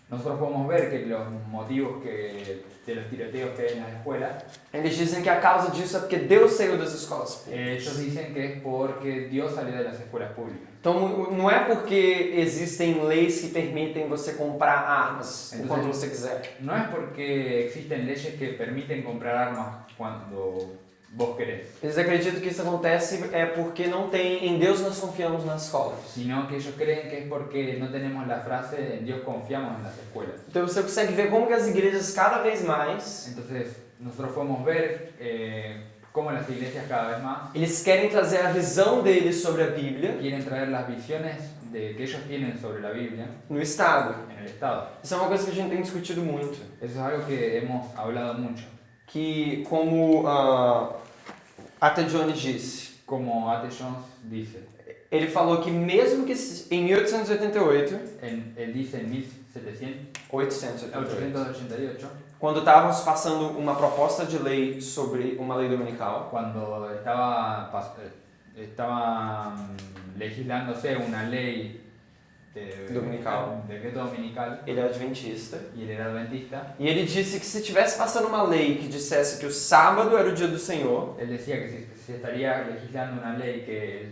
nosotros podemos ver que los motivos de los tiroteos que hay en las escuelas, eles dizem que a causa disso é porque Deus saiu das escolas públicas. ellos dicen que es porque Dios salió de las escuelas públicas. Então não é porque existem leis que permitem você comprar armas Entonces, quando você quiser. No es porque existen leyes que permiten comprar armas cuando vos querés, Eles acreditam que isso acontece porque não tem em Deus nós confiamos nas escolas. sino que ellos creen que es porque no tenemos la frase en Dios confiamos en las escuelas. Então você consegue ver como que as igrejas cada vez mais Entonces, nosotros podemos ver cómo las iglesias cada vez más eles querem trazer a visão deles sobre a Bíblia quieren traer las visiones que ellos tienen sobre la Biblia no Estado. en el Estado. Isso é uma coisa que a gente tem discutido muito. Eso es algo que hemos hablado mucho. Que, como Ata Jones disse, Como A.T. Jones dice, ele falou que mesmo que em 1888, él dice en 1788, 888, quando estávamos passando uma proposta de lei sobre uma lei dominical, cuando estaba legislándose una ley Dominical. decreto dominical, ele é adventista, y él era adventista, e ele disse que se tivesse passando uma lei que dissesse que o sábado era o dia do Senhor, él decía que si se estaría legislando una lei que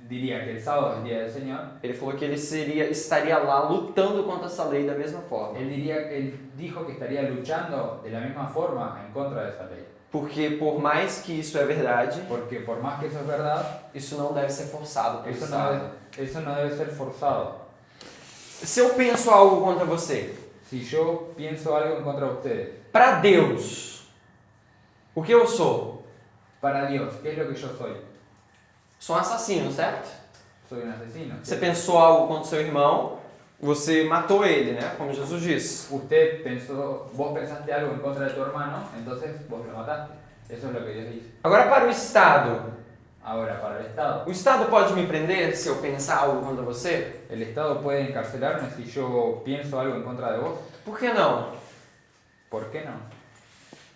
diría que el sábado es el día del Señor, ele falou que ele estaria lá lutando contra essa lei da mesma forma. él dijo que estaría luchando de la misma forma en contra de esa ley. Porque por mais que isso é verdade, Porque por más que eso es verdad, isso não deve ser forçado pelo eso Estado. no debe ser forzado. Se eu penso algo contra você, Si yo pienso algo en contra de ustedes, para Deus, o que eu sou? para Dios, ¿qué es lo que yo soy? Sou um assassino, certo? Soy un asesino. Você pensou algo contra seu irmão, você matou ele, né? Como Jesus disse. Vos pensaste algo en contra de tu hermano, entonces vos lo mataste. Eso es lo que Dios dice. Agora para o Estado. Ahora, para el Estado. O Estado pode me prender se eu pensar algo contra você? ¿El Estado puede encarcelarme si yo pienso algo en contra de vos? Por que não? ¿Por qué no?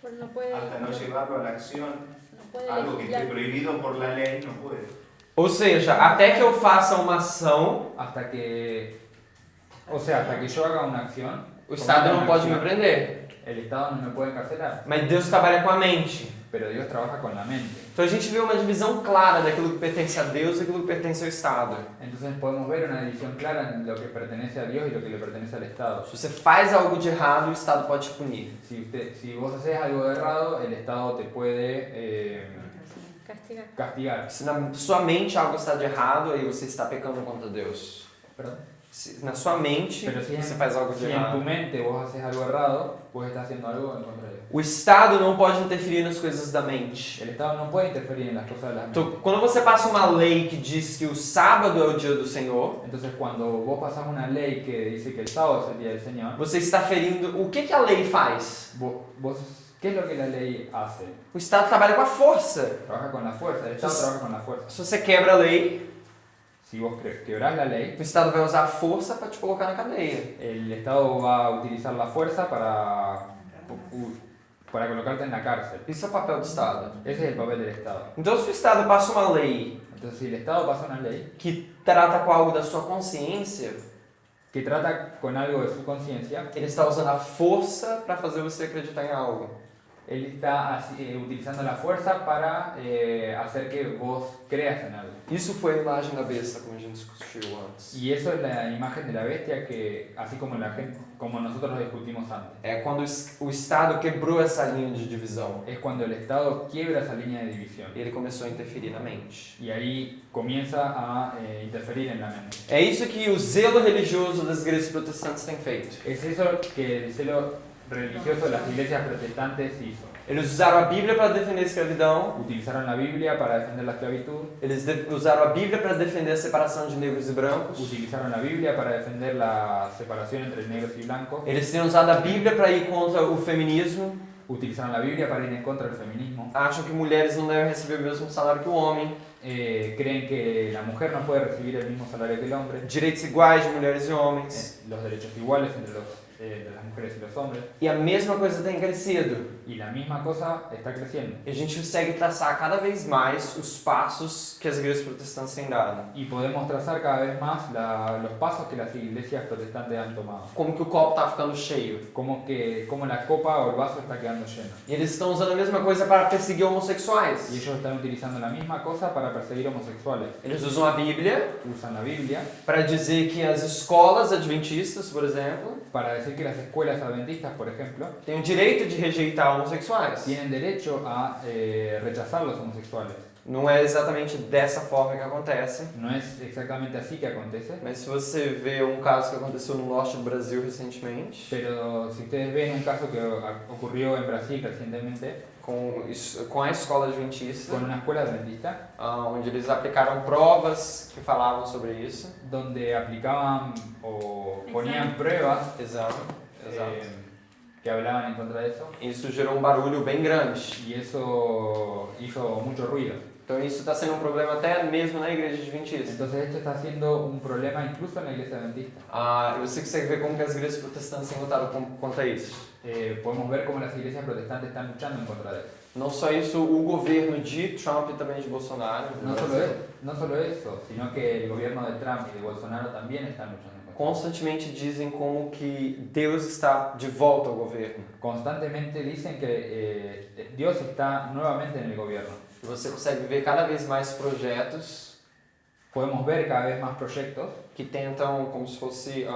Pues no puede, Hasta no llevarlo a la acción, no puede algo que esté legislar. prohibido por la ley, no puede. Ou seja, até que eu faça uma ação, Hasta que yo haga una acción, o Estado não pode me prender. el Estado no me puede encarcelar. Mas Deus trabalha com a mente. Pero Dios trabaja con la mente. Então a gente vê uma divisão clara daquilo que pertence a Deus e daquilo que pertence ao Estado. Entonces podemos ver una división clara en lo que pertenece a Dios y lo que le pertenece al Estado. Se você faz algo de errado, o Estado pode te punir. Si vos haces algo de errado, el Estado te puede Castigar. castigar. Se na sua mente algo está de errado, aí você está pecando contra Deus. Perdón. Se na sua mente Pero si você faz algo de en tu errado. mente vos haces algo errado, vos estás haciendo algo en contra de Dios. O Estado não pode interferir nas coisas da mente. El Estado no puede interferir en las cosas de la mente. Então, quando você passa uma lei que diz que o sábado é o dia do Senhor, Entonces cuando vos pasás una ley que dice que el sábado es el día del Señor, você está ferindo. O que a lei faz? ¿qué es lo que la ley hace? O Estado trabalha com a força. Trabaja con la fuerza, el Estado trabaja con la fuerza. Se você quebra a lei, Si vos quebrás la lei, o Estado vai usar a força para te colocar na cadeia. el Estado va a utilizar la fuerza para colocarte en la cárcel. Isso é o papel do Estado. Ese es el papel del Estado. Então, se o Estado passa uma lei Entonces, si el Estado pasa una ley que trata com algo da sua consciência, que trata con algo de su conciencia, ele está usando a força para fazer você acreditar em algo. él está utilizando la fuerza para hacer que vos creas en algo. Isso foi a imagem da besta, como a gente discutiu antes. Y eso es la imagen de la bestia que, así como como nosotros lo discutimos antes, É quando o Estado quebrou essa linha de divisão. es cuando el Estado quiebra esa línea de división. Ele começou a interferir na mente. Y ahí comienza a interferir en la mente. É isso que o zelo religioso das igrejas protestantes tem feito. Es eso que el celo religioso de las iglesias protestantes hizo. Eles usaram a Bíblia para defender a escravidão, Utilizaron la Biblia para defender la esclavitud, eles usaram a Bíblia para defender a separação de negros e brancos, utilizaron la Biblia para defender la separación entre negros y blancos, eles têm usado a Bíblia para ir contra o feminismo, utilizaron la Biblia para ir en contra del feminismo, acham que mulheres não devem receber o mesmo salário que o homem, creen que la mujer no puede recibir el mismo salario que el hombre, direitos iguais de mulheres e homens. los derechos iguales entre de las mujeres y los hombres, E a mesma coisa tem crescido. y la misma cosa está creciendo. E a gente consegue traçar cada vez mais os passos que as igrejas protestantes têm dado. Y podemos trazar cada vez más los pasos que las iglesias protestantes han tomado. Como que o copo está ficando cheio. Como la copa o el vaso está quedando lleno. E eles estão usando a mesma coisa para perseguir Y homossexuais. ellos están utilizando la misma cosa para perseguir homosexuales. Eles usam a Bíblia Usan la Biblia para dizer que as escolas adventistas adventistas, por exemplo, para decir que las escuelas adventistas, por ejemplo, têm o direito de rejeitar homossexuais. tienen derecho a rechazar los homosexuales. Não é exatamente dessa forma que acontece, No es exactamente así que acontece, mas se você vê um caso que aconteceu no norte do Brasil recentemente, pero si ustedes ven un caso que ocurrió en Brasil recientemente com a escola adventista, con una escuela adventista, onde eles aplicaram provas que falavam sobre isso. donde aplicaban o ponían pruebas Exato, que hablaban en contra de eso, Isso gerou um barulho bem grande. y eso hizo mucho ruido. Então isso está sendo um problema até mesmo na igreja adventista. Entonces esto está siendo un problema incluso en la iglesia adventista. E você consegue ver como que as igrejas protestantes têm lutado contra isso. Podemos ver cómo las iglesias protestantes están luchando en contra de eso. Não só isso, o governo de Trump e também de Bolsonaro No solo eso, sino que el gobierno de Trump y de Bolsonaro también están luchando en contra de eso. constantemente dizem como que Deus está de volta ao governo. Constantemente dicen que Dios está nuevamente en el gobierno. E você consegue ver cada vez mais projetos Podemos ver cada vez más proyectos que tentam, como se fosse,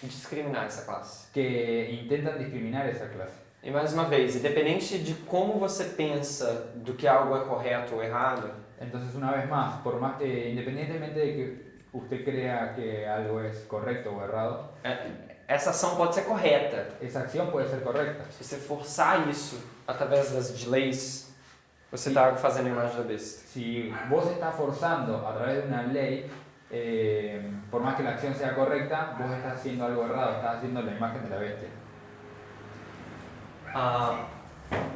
discriminar essa classe. que intentan discriminar esa clase. E mais uma vez, independente de como você pensa do que algo é correto ou errado, Entonces, una vez más, por más independientemente de que usted crea que algo es correcto o errado, essa ação pode ser correta. esa acción puede ser correcta. Se você forçar isso através de leis, você está fazendo a imagem da besta. Si vos estás forzando a través de una ley, por más que la acción sea correcta, vos estás haciendo algo errado, estás haciendo la imagen de la bestia.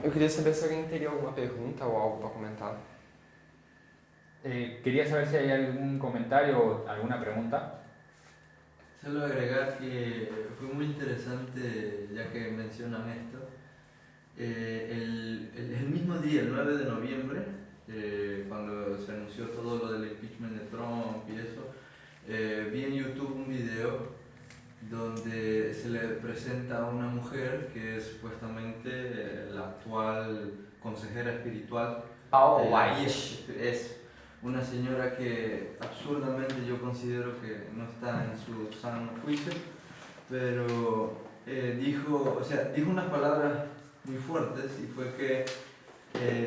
Eu queria saber se alguém teria alguma pergunta ou algo para comentar. Quería saber si hay algún comentario o alguna pregunta. Solo agregar que fue muy interesante, ya que mencionan esto, el mismo día, el 9 de noviembre, cuando se anunció todo lo del impeachment de Trump y eso, vi en YouTube un video donde se le presenta a una mujer que es supuestamente la actual consejera espiritual. Paul y White. es una señora que absurdamente yo considero que no está en su sano juicio, pero dijo unas palabras muy fuertes y fue que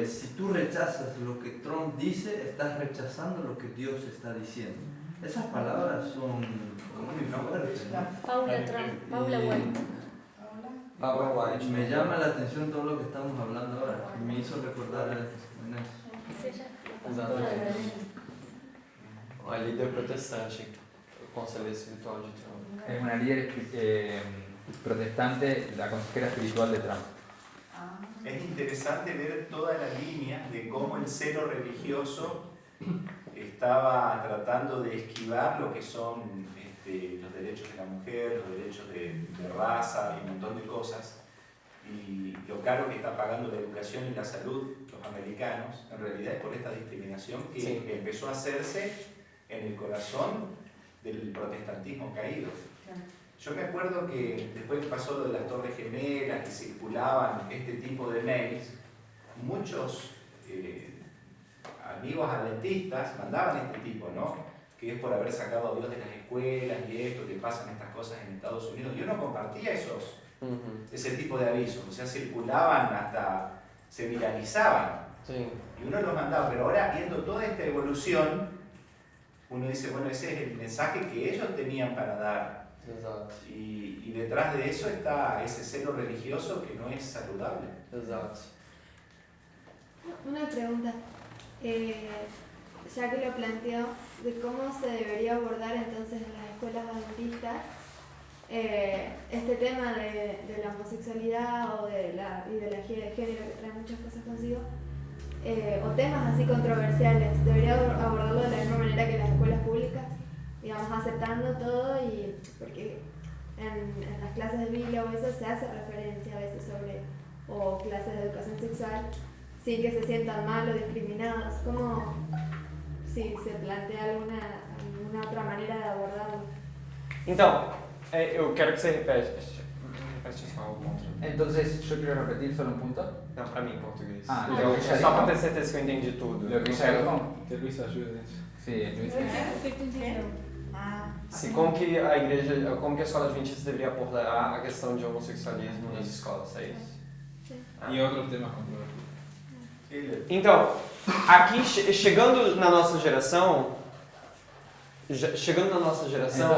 si tú rechazas lo que Trump dice, estás rechazando lo que Dios está diciendo. Esas palabras son muy fuertes, ¿no? Paula White. Paul White. Me llama la atención todo lo que estamos hablando ahora. Me hizo recordar en eso. Exatamente. A líder protestante, o conselheiro espiritual de Trump. Es una líder protestante, la consejera espiritual de Trump. Es interesante ver toda la línea de cómo el celo religioso estaba tratando de esquivar lo que son los derechos de la mujer, los derechos de raza y un montón de cosas, y lo caro que está pagando la educación y la salud los americanos, en realidad es por esta discriminación que Sí. empezó a hacerse en el corazón del protestantismo caído. Yo me acuerdo que después que pasó lo de las Torres Gemelas, que circulaban este tipo de mails, muchos amigos adventistas mandaban este tipo, ¿no? Que es por haber sacado a Dios de las escuelas y esto, que pasan estas cosas en Estados Unidos. Yo no compartía ese tipo de avisos, o sea, circulaban hasta, se viralizaban. Sim. Y uno los mandaba, pero ahora viendo toda esta evolución, uno dice, bueno, ese es el mensaje que ellos tenían para dar. Exato. Y detrás de eso está ese celo religioso que no es saludable. Exato. Una pregunta, ya que lo planteo, de cómo se debería abordar entonces en las escuelas adventistas este tema de la homosexualidad o de la ideología de género que trae muchas cosas consigo, o temas así controversiales. ¿Debería abordarlo de la misma manera que las escuelas públicas? Digamos, aceptando todo, y porque en las clases de Biblia o eso se hace referencia a veces sobre, o clases de educación sexual, sin que se sientan mal o discriminados. ¿Cómo, si se plantea alguna otra manera de abordarlo? Então, eu quero que você repete só o ponto. Entonces, yo quiero repetir solo un punto. Não, para mim em português. Ah, Então, lo que ella só para dijo. ter certeza que eu entendi tudo. Lo que Eu ella quero- dijo. Que Luis ayude en eso. Sí, Luis. Como que a igreja, como que a escola adventista deveria abordar a questão de homossexualismo nas escolas, é isso? Y otros temas controvertidos. Então, aqui chegando na nossa geração, Entonces, llegando a nuestra generación,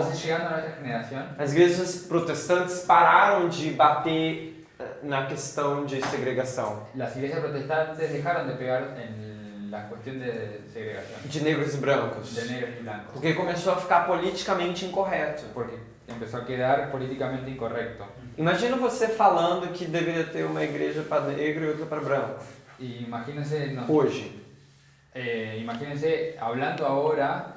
as igrejas protestantes pararam de bater na questão de segregação las iglesias protestantes dejaron de pegar en la cuestión de segregación de negros e brancos, de negros y blancos, porque começou a ficar politicamente incorreto. porque empezó a quedar políticamente incorrecto. Imagina você falando que deveria ter uma igreja para negro e outra para branco, Y imagínense, hoje. imagínense hablando ahora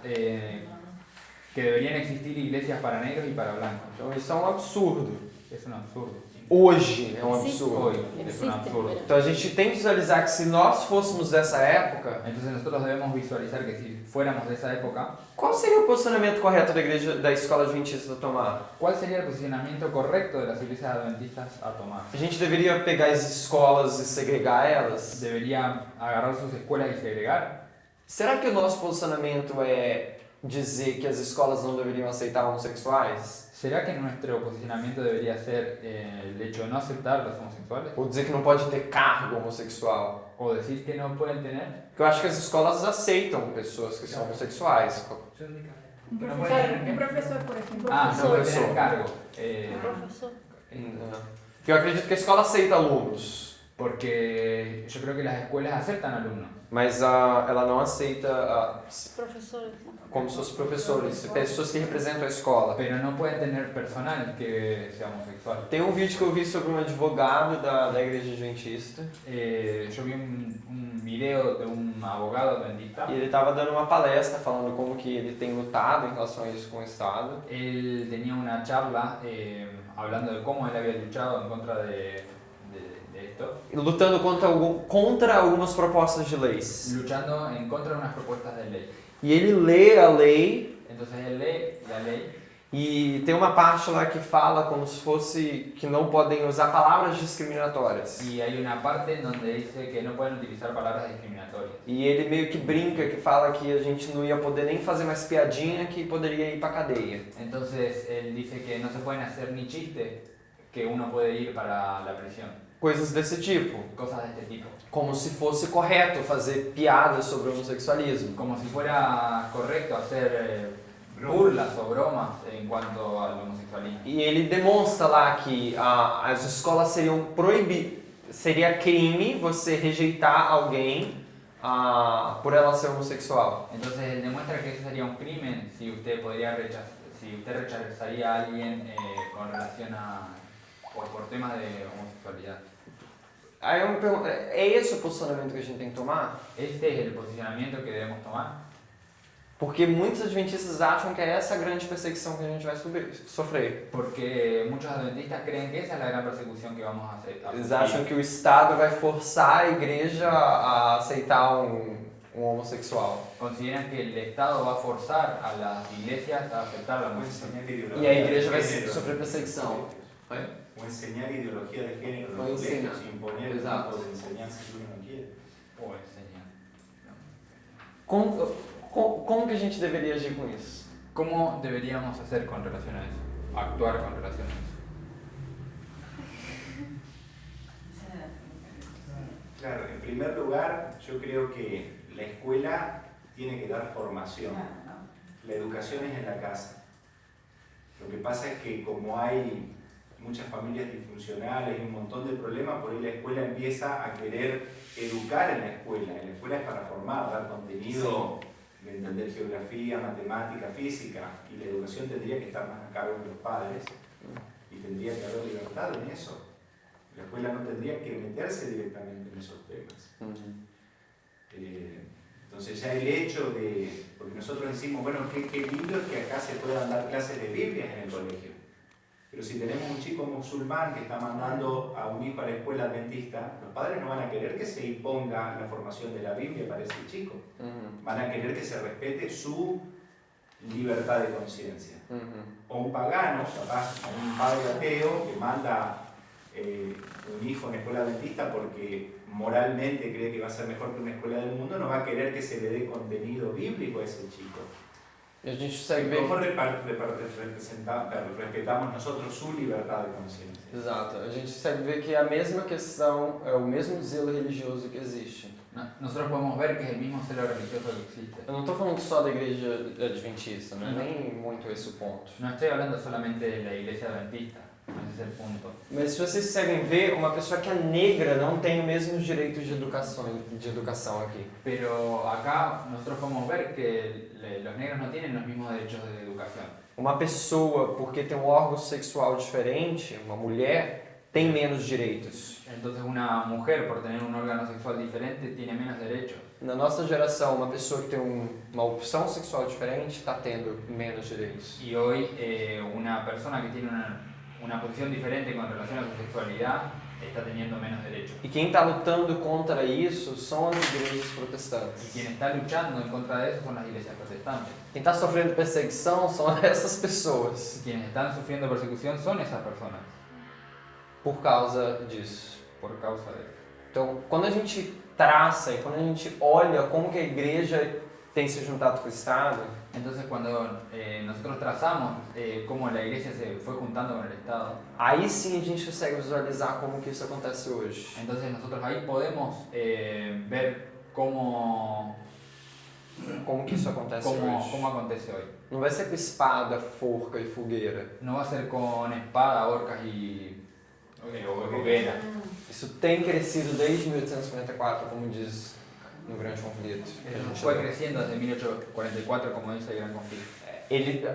que deberían existir iglesias para negros y para blancos. Então isso é um absurdo. Es un absurdo. Hoje é um Existe. absurdo. Hoy es un Existe, absurdo. pero- Então a gente tem que visualizar que se nós fôssemos dessa época, Entonces nosotros debemos visualizar que si fuéramos de esa época, qual seria o posicionamento correto da igreja, da escola adventista tomar? ¿cuál sería el posicionamiento correcto de las iglesias adventistas a tomar? A gente deveria pegar as escolas e segregar elas? ¿Debería agarrar sus escuelas y segregar? Será que o nosso posicionamento é dizer que as escolas não deveriam aceitar homossexuais? ¿Será que nuestro posicionamiento debería ser el hecho de no aceptar a los homosexuales? Ou dizer que não pode ter cargo homossexual? ¿O decir que no pueden tener? Porque eu acho que as escolas aceitam pessoas que são homossexuais. ¿Qué profesor, por ejemplo? Ah, no pueden Profesor. tener cargo. Profesor. Eu acredito que a escola aceita alunos, Porque yo creo que las escuelas aceptan alumnos. mas ela não aceita Profesores. como seus professores, pessoas que representam a escola. Pero no pueden tener personal que sea homosexual. Tem um vídeo que eu vi sobre um advogado da igreja adventista Yo vi un video de un abogado adventista. e ele estava dando uma palestra falando como que ele tem lutado em relação a isso com o Estado. Él tenía una charla hablando de cómo él había luchado en contra de esto, E lutando contra algumas propostas de leis. luchando en contra de unas propuestas de ley. E ele lê a lei Entonces él lee la ley e tem uma parte lá que fala como se fosse que não podem usar palavras discriminatórias. y hay una parte en donde dice que no pueden utilizar palabras discriminatorias. E ele meio que brinca, que fala que a gente não ia poder nem fazer mais piadinha, que poderia ir pra cadeia. Entonces él dice que no se pueden hacer ni chistes, que uno puede ir para la prisión. Coisas desse tipo. Cosas de este tipo. Como se fosse correto fazer piadas sobre o homossexualismo. Como si fuera correcto hacer burlas o bromas en cuanto al homosexualismo. E ele demonstra lá que as escolas seriam seria crime você rejeitar alguém por ela ser homossexual. Entonces él demuestra que eso sería un crimen si usted rechazaría a alguien con relación a por temas de homosexualidad. Aí eu me pergunto, é esse o posicionamento que a gente tem que tomar? Este es el posicionamiento que debemos tomar. Porque muitos adventistas acham que é essa a grande perseguição que a gente vai sofrer. Porque muchos adventistas creen que esa es la gran persecución que vamos a hacer. Eles acham que o Estado vai forçar a igreja a aceitar um homossexual. Consideran que el Estado va a forzar a las iglesias a aceptar la O homosexualidad. enseñar E a igreja vai género. sofrer perseguição. O enseñar ideología de género en O los enseñar. colegios, imponer el Exacto. tipo de enseñanza que uno no quiere. O enseñar. Como que a gente deveria agir com isso? ¿Cómo deberíamos hacer con relación a eso? Actuar con relación a eso. Claro, en primer lugar, yo creo que la escuela tiene que dar formación. La educación es en la casa. Lo que pasa es que como hay muchas familias disfuncionales y un montón de problemas, por ahí la escuela empieza a querer educar en la escuela. En la escuela es para formar, dar contenido, de entender geografía, matemática, física, y la educación tendría que estar más a cargo de los padres y tendría que haber libertad en eso. La escuela no tendría que meterse directamente en esos temas. Entonces ya el hecho de, porque nosotros decimos, bueno, qué lindo es que acá se puedan dar clases de Biblia en el colegio, pero si tenemos un chico musulmán que está mandando a un hijo a la escuela adventista, los padres no van a querer que se imponga la formación de la Biblia para ese chico, van a querer que se respete su libertad de conciencia. O un pagano, capaz, o un padre ateo que manda un hijo en escuela adventista porque moralmente cree que va a ser mejor que una escuela del mundo, no va a querer que se le dé contenido bíblico a ese chico. E a gente consegue ver... ¿Cómo respetamos nosotros su libertad de conciencia? Exato. A gente consegue ver que é a mesma questão, é o mesmo zelo religioso que existe. Nosotros podemos ver que es el mismo celo religioso que existe. Eu não estou falando só da igreja adventista, não é nem muito esse o ponto. No estoy hablando solamente de la iglesia adventista, ese es el punto. Mas se vocês conseguem ver, uma pessoa que é negra não tem o mesmo direito de educação aqui. Pero acá nosotros podemos ver que los negros no tienen los mismos derechos de educación. Uma pessoa, porque tem um órgão sexual diferente, uma mulher, tem menos direitos. Entonces una mujer, por tener un órgano sexual diferente, tiene menos derechos. Na nossa geração, uma pessoa que tem uma opção sexual diferente está tendo menos direitos. Y hoy una persona que tiene una posición diferente con relación a su sexualidad está teniendo menos derechos. E quem está lutando contra isso são as igrejas Y protestantes. quien está luchando en contra de eso son las iglesias protestantes. Quem está sofrendo perseguição são essas pessoas Y quienes están sufriendo persecución son esas personas, por causa disso. por causa de eso. Então, quando a gente traça e quando a gente olha como que a igreja tem se juntado com o Estado, Entonces cuando nosotros trazamos cómo la iglesia se fue juntando con el Estado, aí sim a gente consegue visualizar como que isso acontece hoje. entonces nosotros ahí podemos ver cómo Como que isso acontece hoje. cómo acontece hoy. Não vai ser com espada, forca e fogueira. No va a ser con espada, horcas y hoguera. Isso tem crescido desde 1854, como diz no Grande Conflito. Fue creciendo desde 1844, como dice el Gran Conflicto.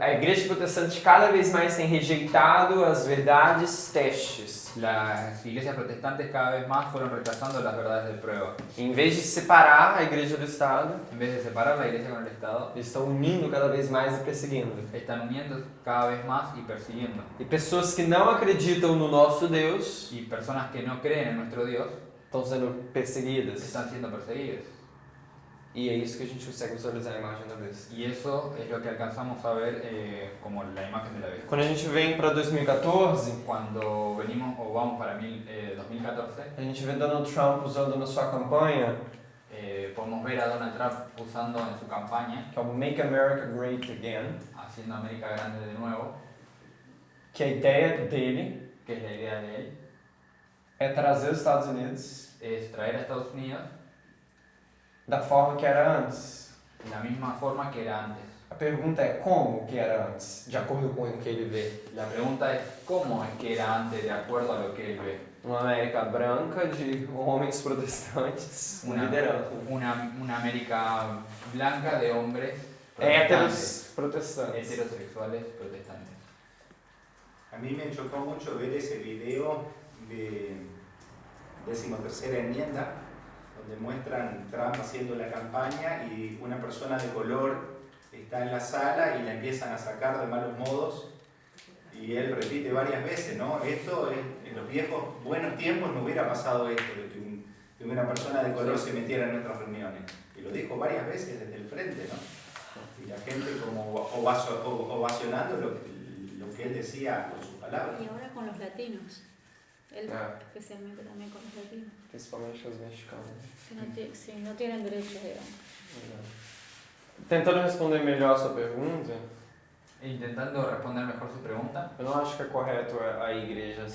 A igreja protestante cada vez mais tem rejeitado as verdades testes. Las iglesias protestantes cada vez más fueron rechazando las verdades de prueba. Em vez de separar a igreja do Estado, En vez de separar la iglesia con el Estado, eles estão unindo cada vez mais e perseguindo. están uniendo cada vez más y persiguiendo. E pessoas que não acreditam no nosso Deus Y personas que no creen en nuestro Dios estão sendo perseguidas. están siendo perseguidas. E é isso que a gente consegue visualizar a imagem da besta. Y eso es lo que alcanzamos a ver como la imagen de la bestia. Quando a gente vem para 2014, Cuando venimos o vamos para 2014, a gente vê Donald Trump usando na sua campanha, podemos ver a Donald Trump usando en su campaña, que é o Make America Great Again, haciendo América grande de nuevo, que a ideia dele que es la idea de él, é trazer os Estados Unidos es traer a Estados Unidos da forma que era antes. de la misma forma que era antes. A pergunta é como que era antes, de acordo com o que ele vê. La pregunta es cómo es que era antes de acuerdo a lo que él ve. Uma América branca de homens protestantes, Una, liderando. una América blanca de hombres Héteros protestantes. heterosexuales protestantes. A mí me chocó mucho ver ese video de 13ª enmienda, donde muestran Trump haciendo la campaña y una persona de color está en la sala y la empiezan a sacar de malos modos y él repite varias veces, ¿no? Esto en los viejos buenos tiempos no hubiera pasado esto, de que una persona de color se metiera en nuestras reuniones. Y lo dijo varias veces desde el frente, ¿no? Y la gente como ovacionando lo que él decía con sus palabras. Y ahora con los latinos. Él Ah. especialmente también con los latinos. Principalmente os mexicanos. Que no tienen derechos, digamos. Tentando responder melhor a sua pergunta, Intentando responder mejor su pregunta, eu não acho que é correto a igreja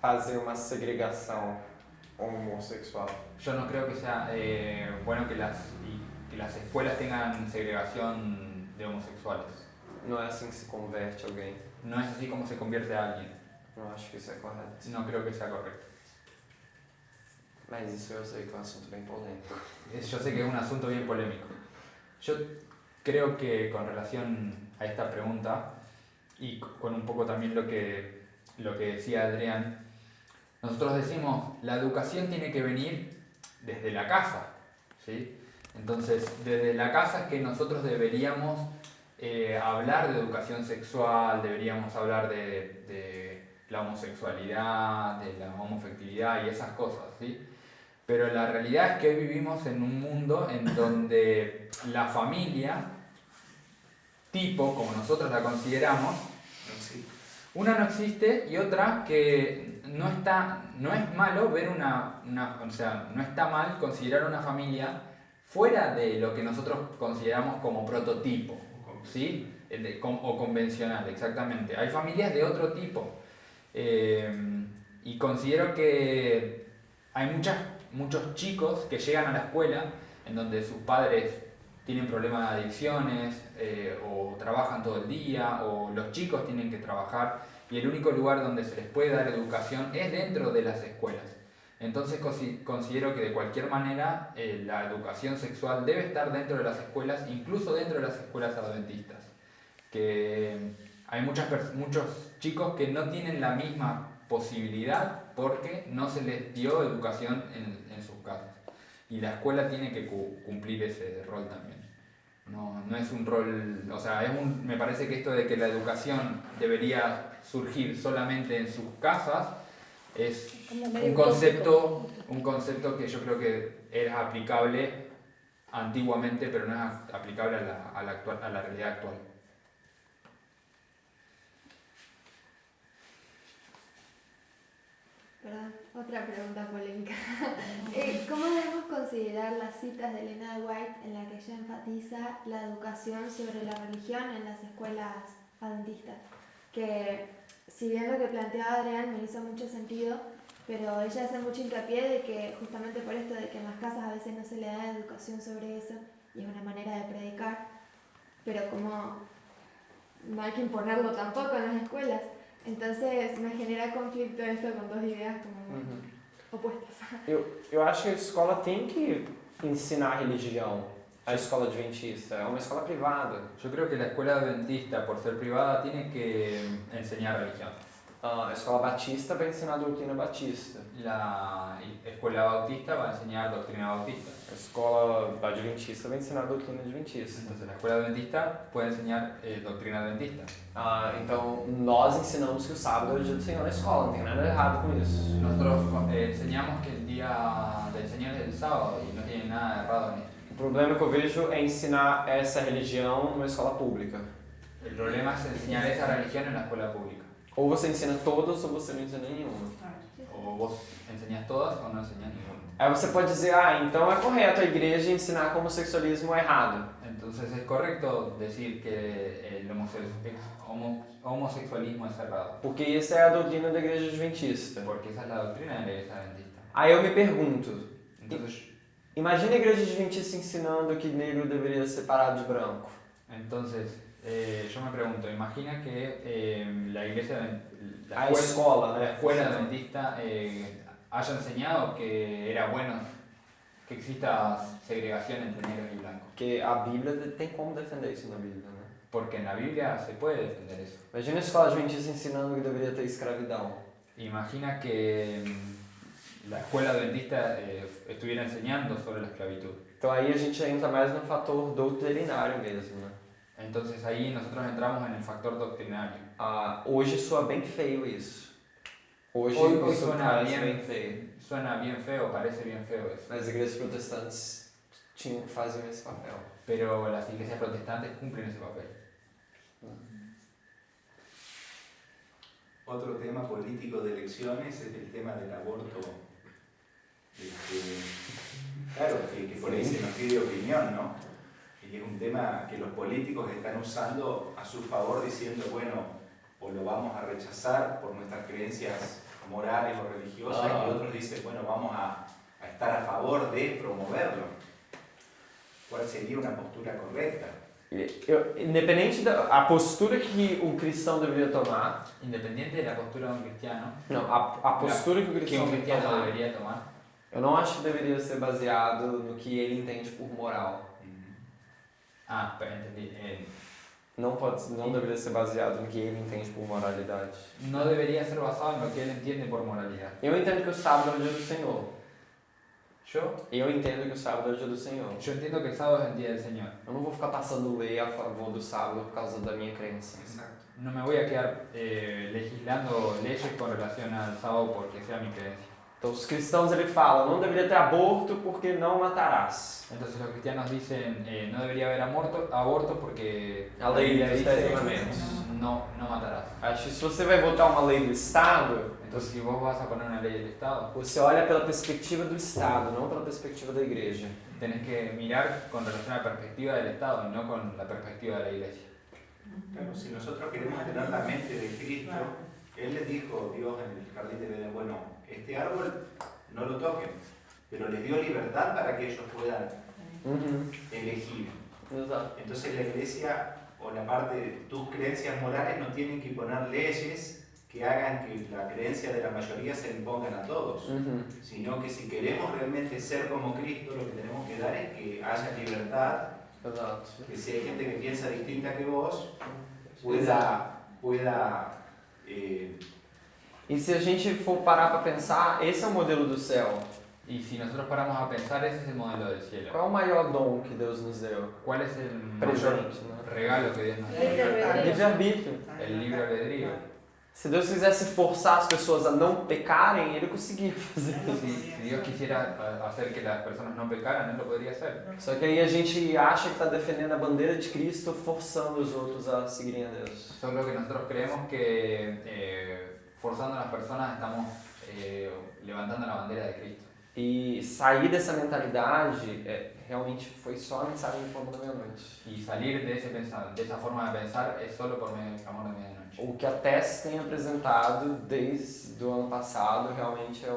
fazer uma segregação homossexual. yo no creo que sea bueno que las escuelas tengan segregación de homosexuales. Não é assim que se converte alguém. No es así como se convierte a alguien. Não acho que isso é correto. No creo que sea correcto. Mas isso eu sei que é um assunto bem polêmico. Yo sé que es un asunto bien polémico. Yo creo que con relación a esta pregunta y con un poco también lo que decía Adrián, nosotros decimos la educación tiene que venir desde la casa, ¿sí? Entonces, desde la casa es que nosotros deberíamos hablar de educación sexual, deberíamos hablar de la homosexualidad, de la homofectividad y esas cosas, ¿sí? Pero la realidad es que hoy vivimos en un mundo en donde la familia, tipo como nosotros la consideramos, una no existe y otra que no es malo ver o sea, no está mal considerar una familia fuera de lo que nosotros consideramos como prototipo. ¿sí? O convencional, exactamente. Hay familias de otro tipo. Y considero que hay muchos chicos que llegan a la escuela en donde sus padres tienen problemas de adicciones, o trabajan todo el día, o los chicos tienen que trabajar, y el único lugar donde se les puede dar educación es dentro de las escuelas. Entonces considero que de cualquier manera la educación sexual debe estar dentro de las escuelas, incluso dentro de las escuelas adventistas. Que hay muchos chicos que no tienen la misma posibilidad porque no se les dio educación en sus casas. Y la escuela tiene que cumplir ese rol también. No es un rol, o sea, me parece que esto de que la educación debería surgir solamente en sus casas es un concepto que yo creo que era aplicable antiguamente, pero no es aplicable a la realidad actual. Perdón, otra pregunta polémica. ¿Cómo debemos considerar las citas de Elena de White en la que ella enfatiza la educación sobre la religión en las escuelas adventistas? Que si bien lo que planteaba Adrián me hizo mucho sentido, pero ella hace mucho hincapié de que justamente por esto de que en las casas a veces no se le da educación sobre eso y es una manera de predicar, pero como no hay que imponerlo tampoco en las escuelas. Entonces me genera conflito esto com duas ideias como opostas. Eu acho que a escola tem que ensinar religião, a escola adventista. É uma escola privada. Yo creo que la escuela adventista, por ser privada, tiene que enseñar religión. A escola batista vai ensinar a doutrina batista. La escuela bautista va a enseñar doctrina bautista. A escola adventista vai ensinar a doutrina adventista. Entonces la escuela adventista puede enseñar doctrina adventista. Então nós ensinamos que o sábado é o dia do Senhor na escola, não tem nada errado com isso. Nosotros enseñamos que el día del Señor es el sábado y no tiene nada de errado en esto. O problema que eu vejo é ensinar essa religião numa escola pública. El problema es enseñar esa religión en la escuela pública. Ou você ensina todas ou você não ensina nenhuma. O vos enseñás todas o no enseñás ninguna. Aí você pode dizer, então é correto a igreja ensinar que o homossexualismo é errado. Entonces es correcto decir que el homosexualismo es errado. Porque essa é a doutrina da igreja adventista. Porque esa es la doctrina de la iglesia adventista. Aí eu me pergunto, Entonces, imagina a igreja adventista ensinando que negro deveria ser separado de branco. entonces yo me pregunto, imagina que la iglesia, A escola, la né? escuela adventista haya enseñado que era bueno que exista segregación entre negros y blancos. Porque a Bíblia tem como defender isso na Bíblia, né? Porque en la Biblia se puede defender eso. Imagina a escola adventista ensinando que deveria ter escravidão. Imagina que la escuela adventista estuviera enseñando sobre la esclavitud. Então aí a gente entra mais no fator doutrinário mesmo, né? Entonces ahí nosotros entramos en el factor doctrinario. Hoje soa bem feio isso. Hoje Hoy isso suena parece bien, bem feio. suena bien feo, parece bien feo eso. As igrejas protestantes fazem esse papel. Pero las iglesias protestantes cumplen ese papel. Otro tema político de elecciones es el tema del aborto. Claro, que por ahí se nos pide opinión, ¿no? Y es un tema que los políticos están usando a su favor diciendo, bueno, o lo vamos a rechazar por nuestras creencias morales o religiosas, y otros dicen, bueno, vamos a estar a favor de promoverlo. ¿Cuál sería una postura correcta? Independente da postura que o cristão deveria tomar, Independiente de la postura de un cristiano, não, a postura que o que cristão un cristiano tomar, debería tomar, eu não acho que deveria ser baseado no que ele entende por moral. pero entendí. Não deveria ser baseado no que ele entende por moralidade. No debería ser basado en lo que él entiende por moralidad. Eu entendo que o sábado é o dia do Senhor. Yo Eu entendo que o sábado é o dia do Senhor. entiendo que el sábado es el día del Señor. Eu não vou ficar passando lei a favor do sábado por causa da minha crença. Exacto. No me voy a quedar legislando leyes con relación al sábado porque sea mi creencia. Então os cristãos ele fala, não deveria ter aborto porque não matarás. Entonces los cristianos dicen no debería haber aborto porque A ley Biblia dos dice, 10 mandamentos. no matarás. Acho que se você vai votar uma lei do Estado, Entonces si vos vas a poner una ley del Estado, você olha pela perspectiva do Estado, não pela perspectiva da igreja. tenés que mirar con relación a la perspectiva del Estado y no con la perspectiva de la Iglesia. Claro, si nosotros queremos tener la mente de Cristo, Él les dijo, Dios en el jardín de Edén, bueno, este árbol no lo toquen, pero les dio libertad para que ellos puedan elegir. Exato. Entonces la iglesia o la parte de tus creencias morales no tienen que poner leyes que hagan que la creencia de la mayoría se impongan a todos, sino que si queremos realmente ser como Cristo, lo que tenemos que dar es que haya libertad, Exato. que si hay gente que piensa distinta que vos, pueda E se a gente for parar para pensar, esse é o modelo do céu. Y si nosotros paramos a pensar, ese es el modelo del cielo. Qual é o maior dom que Deus nos deu? ¿Cuál es el Presente, mayor né? regalo que Dios nos da? Livre-arbítrio. El libre albedrío. Se Deus quisesse forçar as pessoas a não pecarem, Ele conseguia fazer. Si Dios quisiera hacer que las personas no pecaran, Él lo podría hacer. Só que aí a gente acha que está defendendo a bandeira de Cristo, forçando os outros a seguirem a Deus. Solo que nosotros creemos que forzando a las personas estamos levantando la bandera de Cristo. E sair dessa mentalidade realmente foi só a mensagem de Fogo da Meia-Noite. Y salir de esa forma de pensar es solo por medio del clamor de medianoche. O que a Tess tem apresentado desde o ano passado realmente é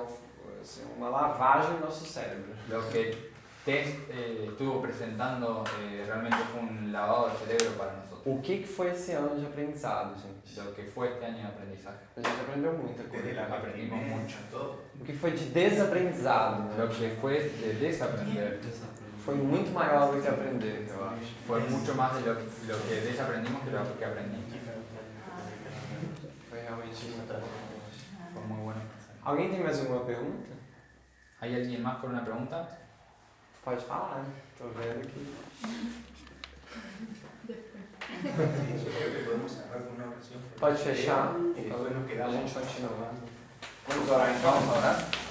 assim, uma lavagem no nosso cérebro. Lo que Tess estuvo presentando realmente fue un lavado de cerebro para nosotros. O que foi esse ano de aprendizado, gente? Lo que fue este año de aprendizaje. A gente aprendeu muita coisa. desde la Aprendimos mucho. todo. O que foi de desaprendizado, né? Lo que fue de desaprender Foi muito maior do que aprender, eu acho. fue mucho más de lo que desaprendimos que lo que aprendimos. Foi realmente muito bom. Fue muy bueno. Alguém tem mais alguma pergunta? ¿Hay alguien más con una pregunta? Pode falar, tô vendo aqui. Sí, yo creo que podemos cerrar con una oración. Pode fechar? Y después nos A quedamos. gente continua. Vamos orar então? Vamos a orar.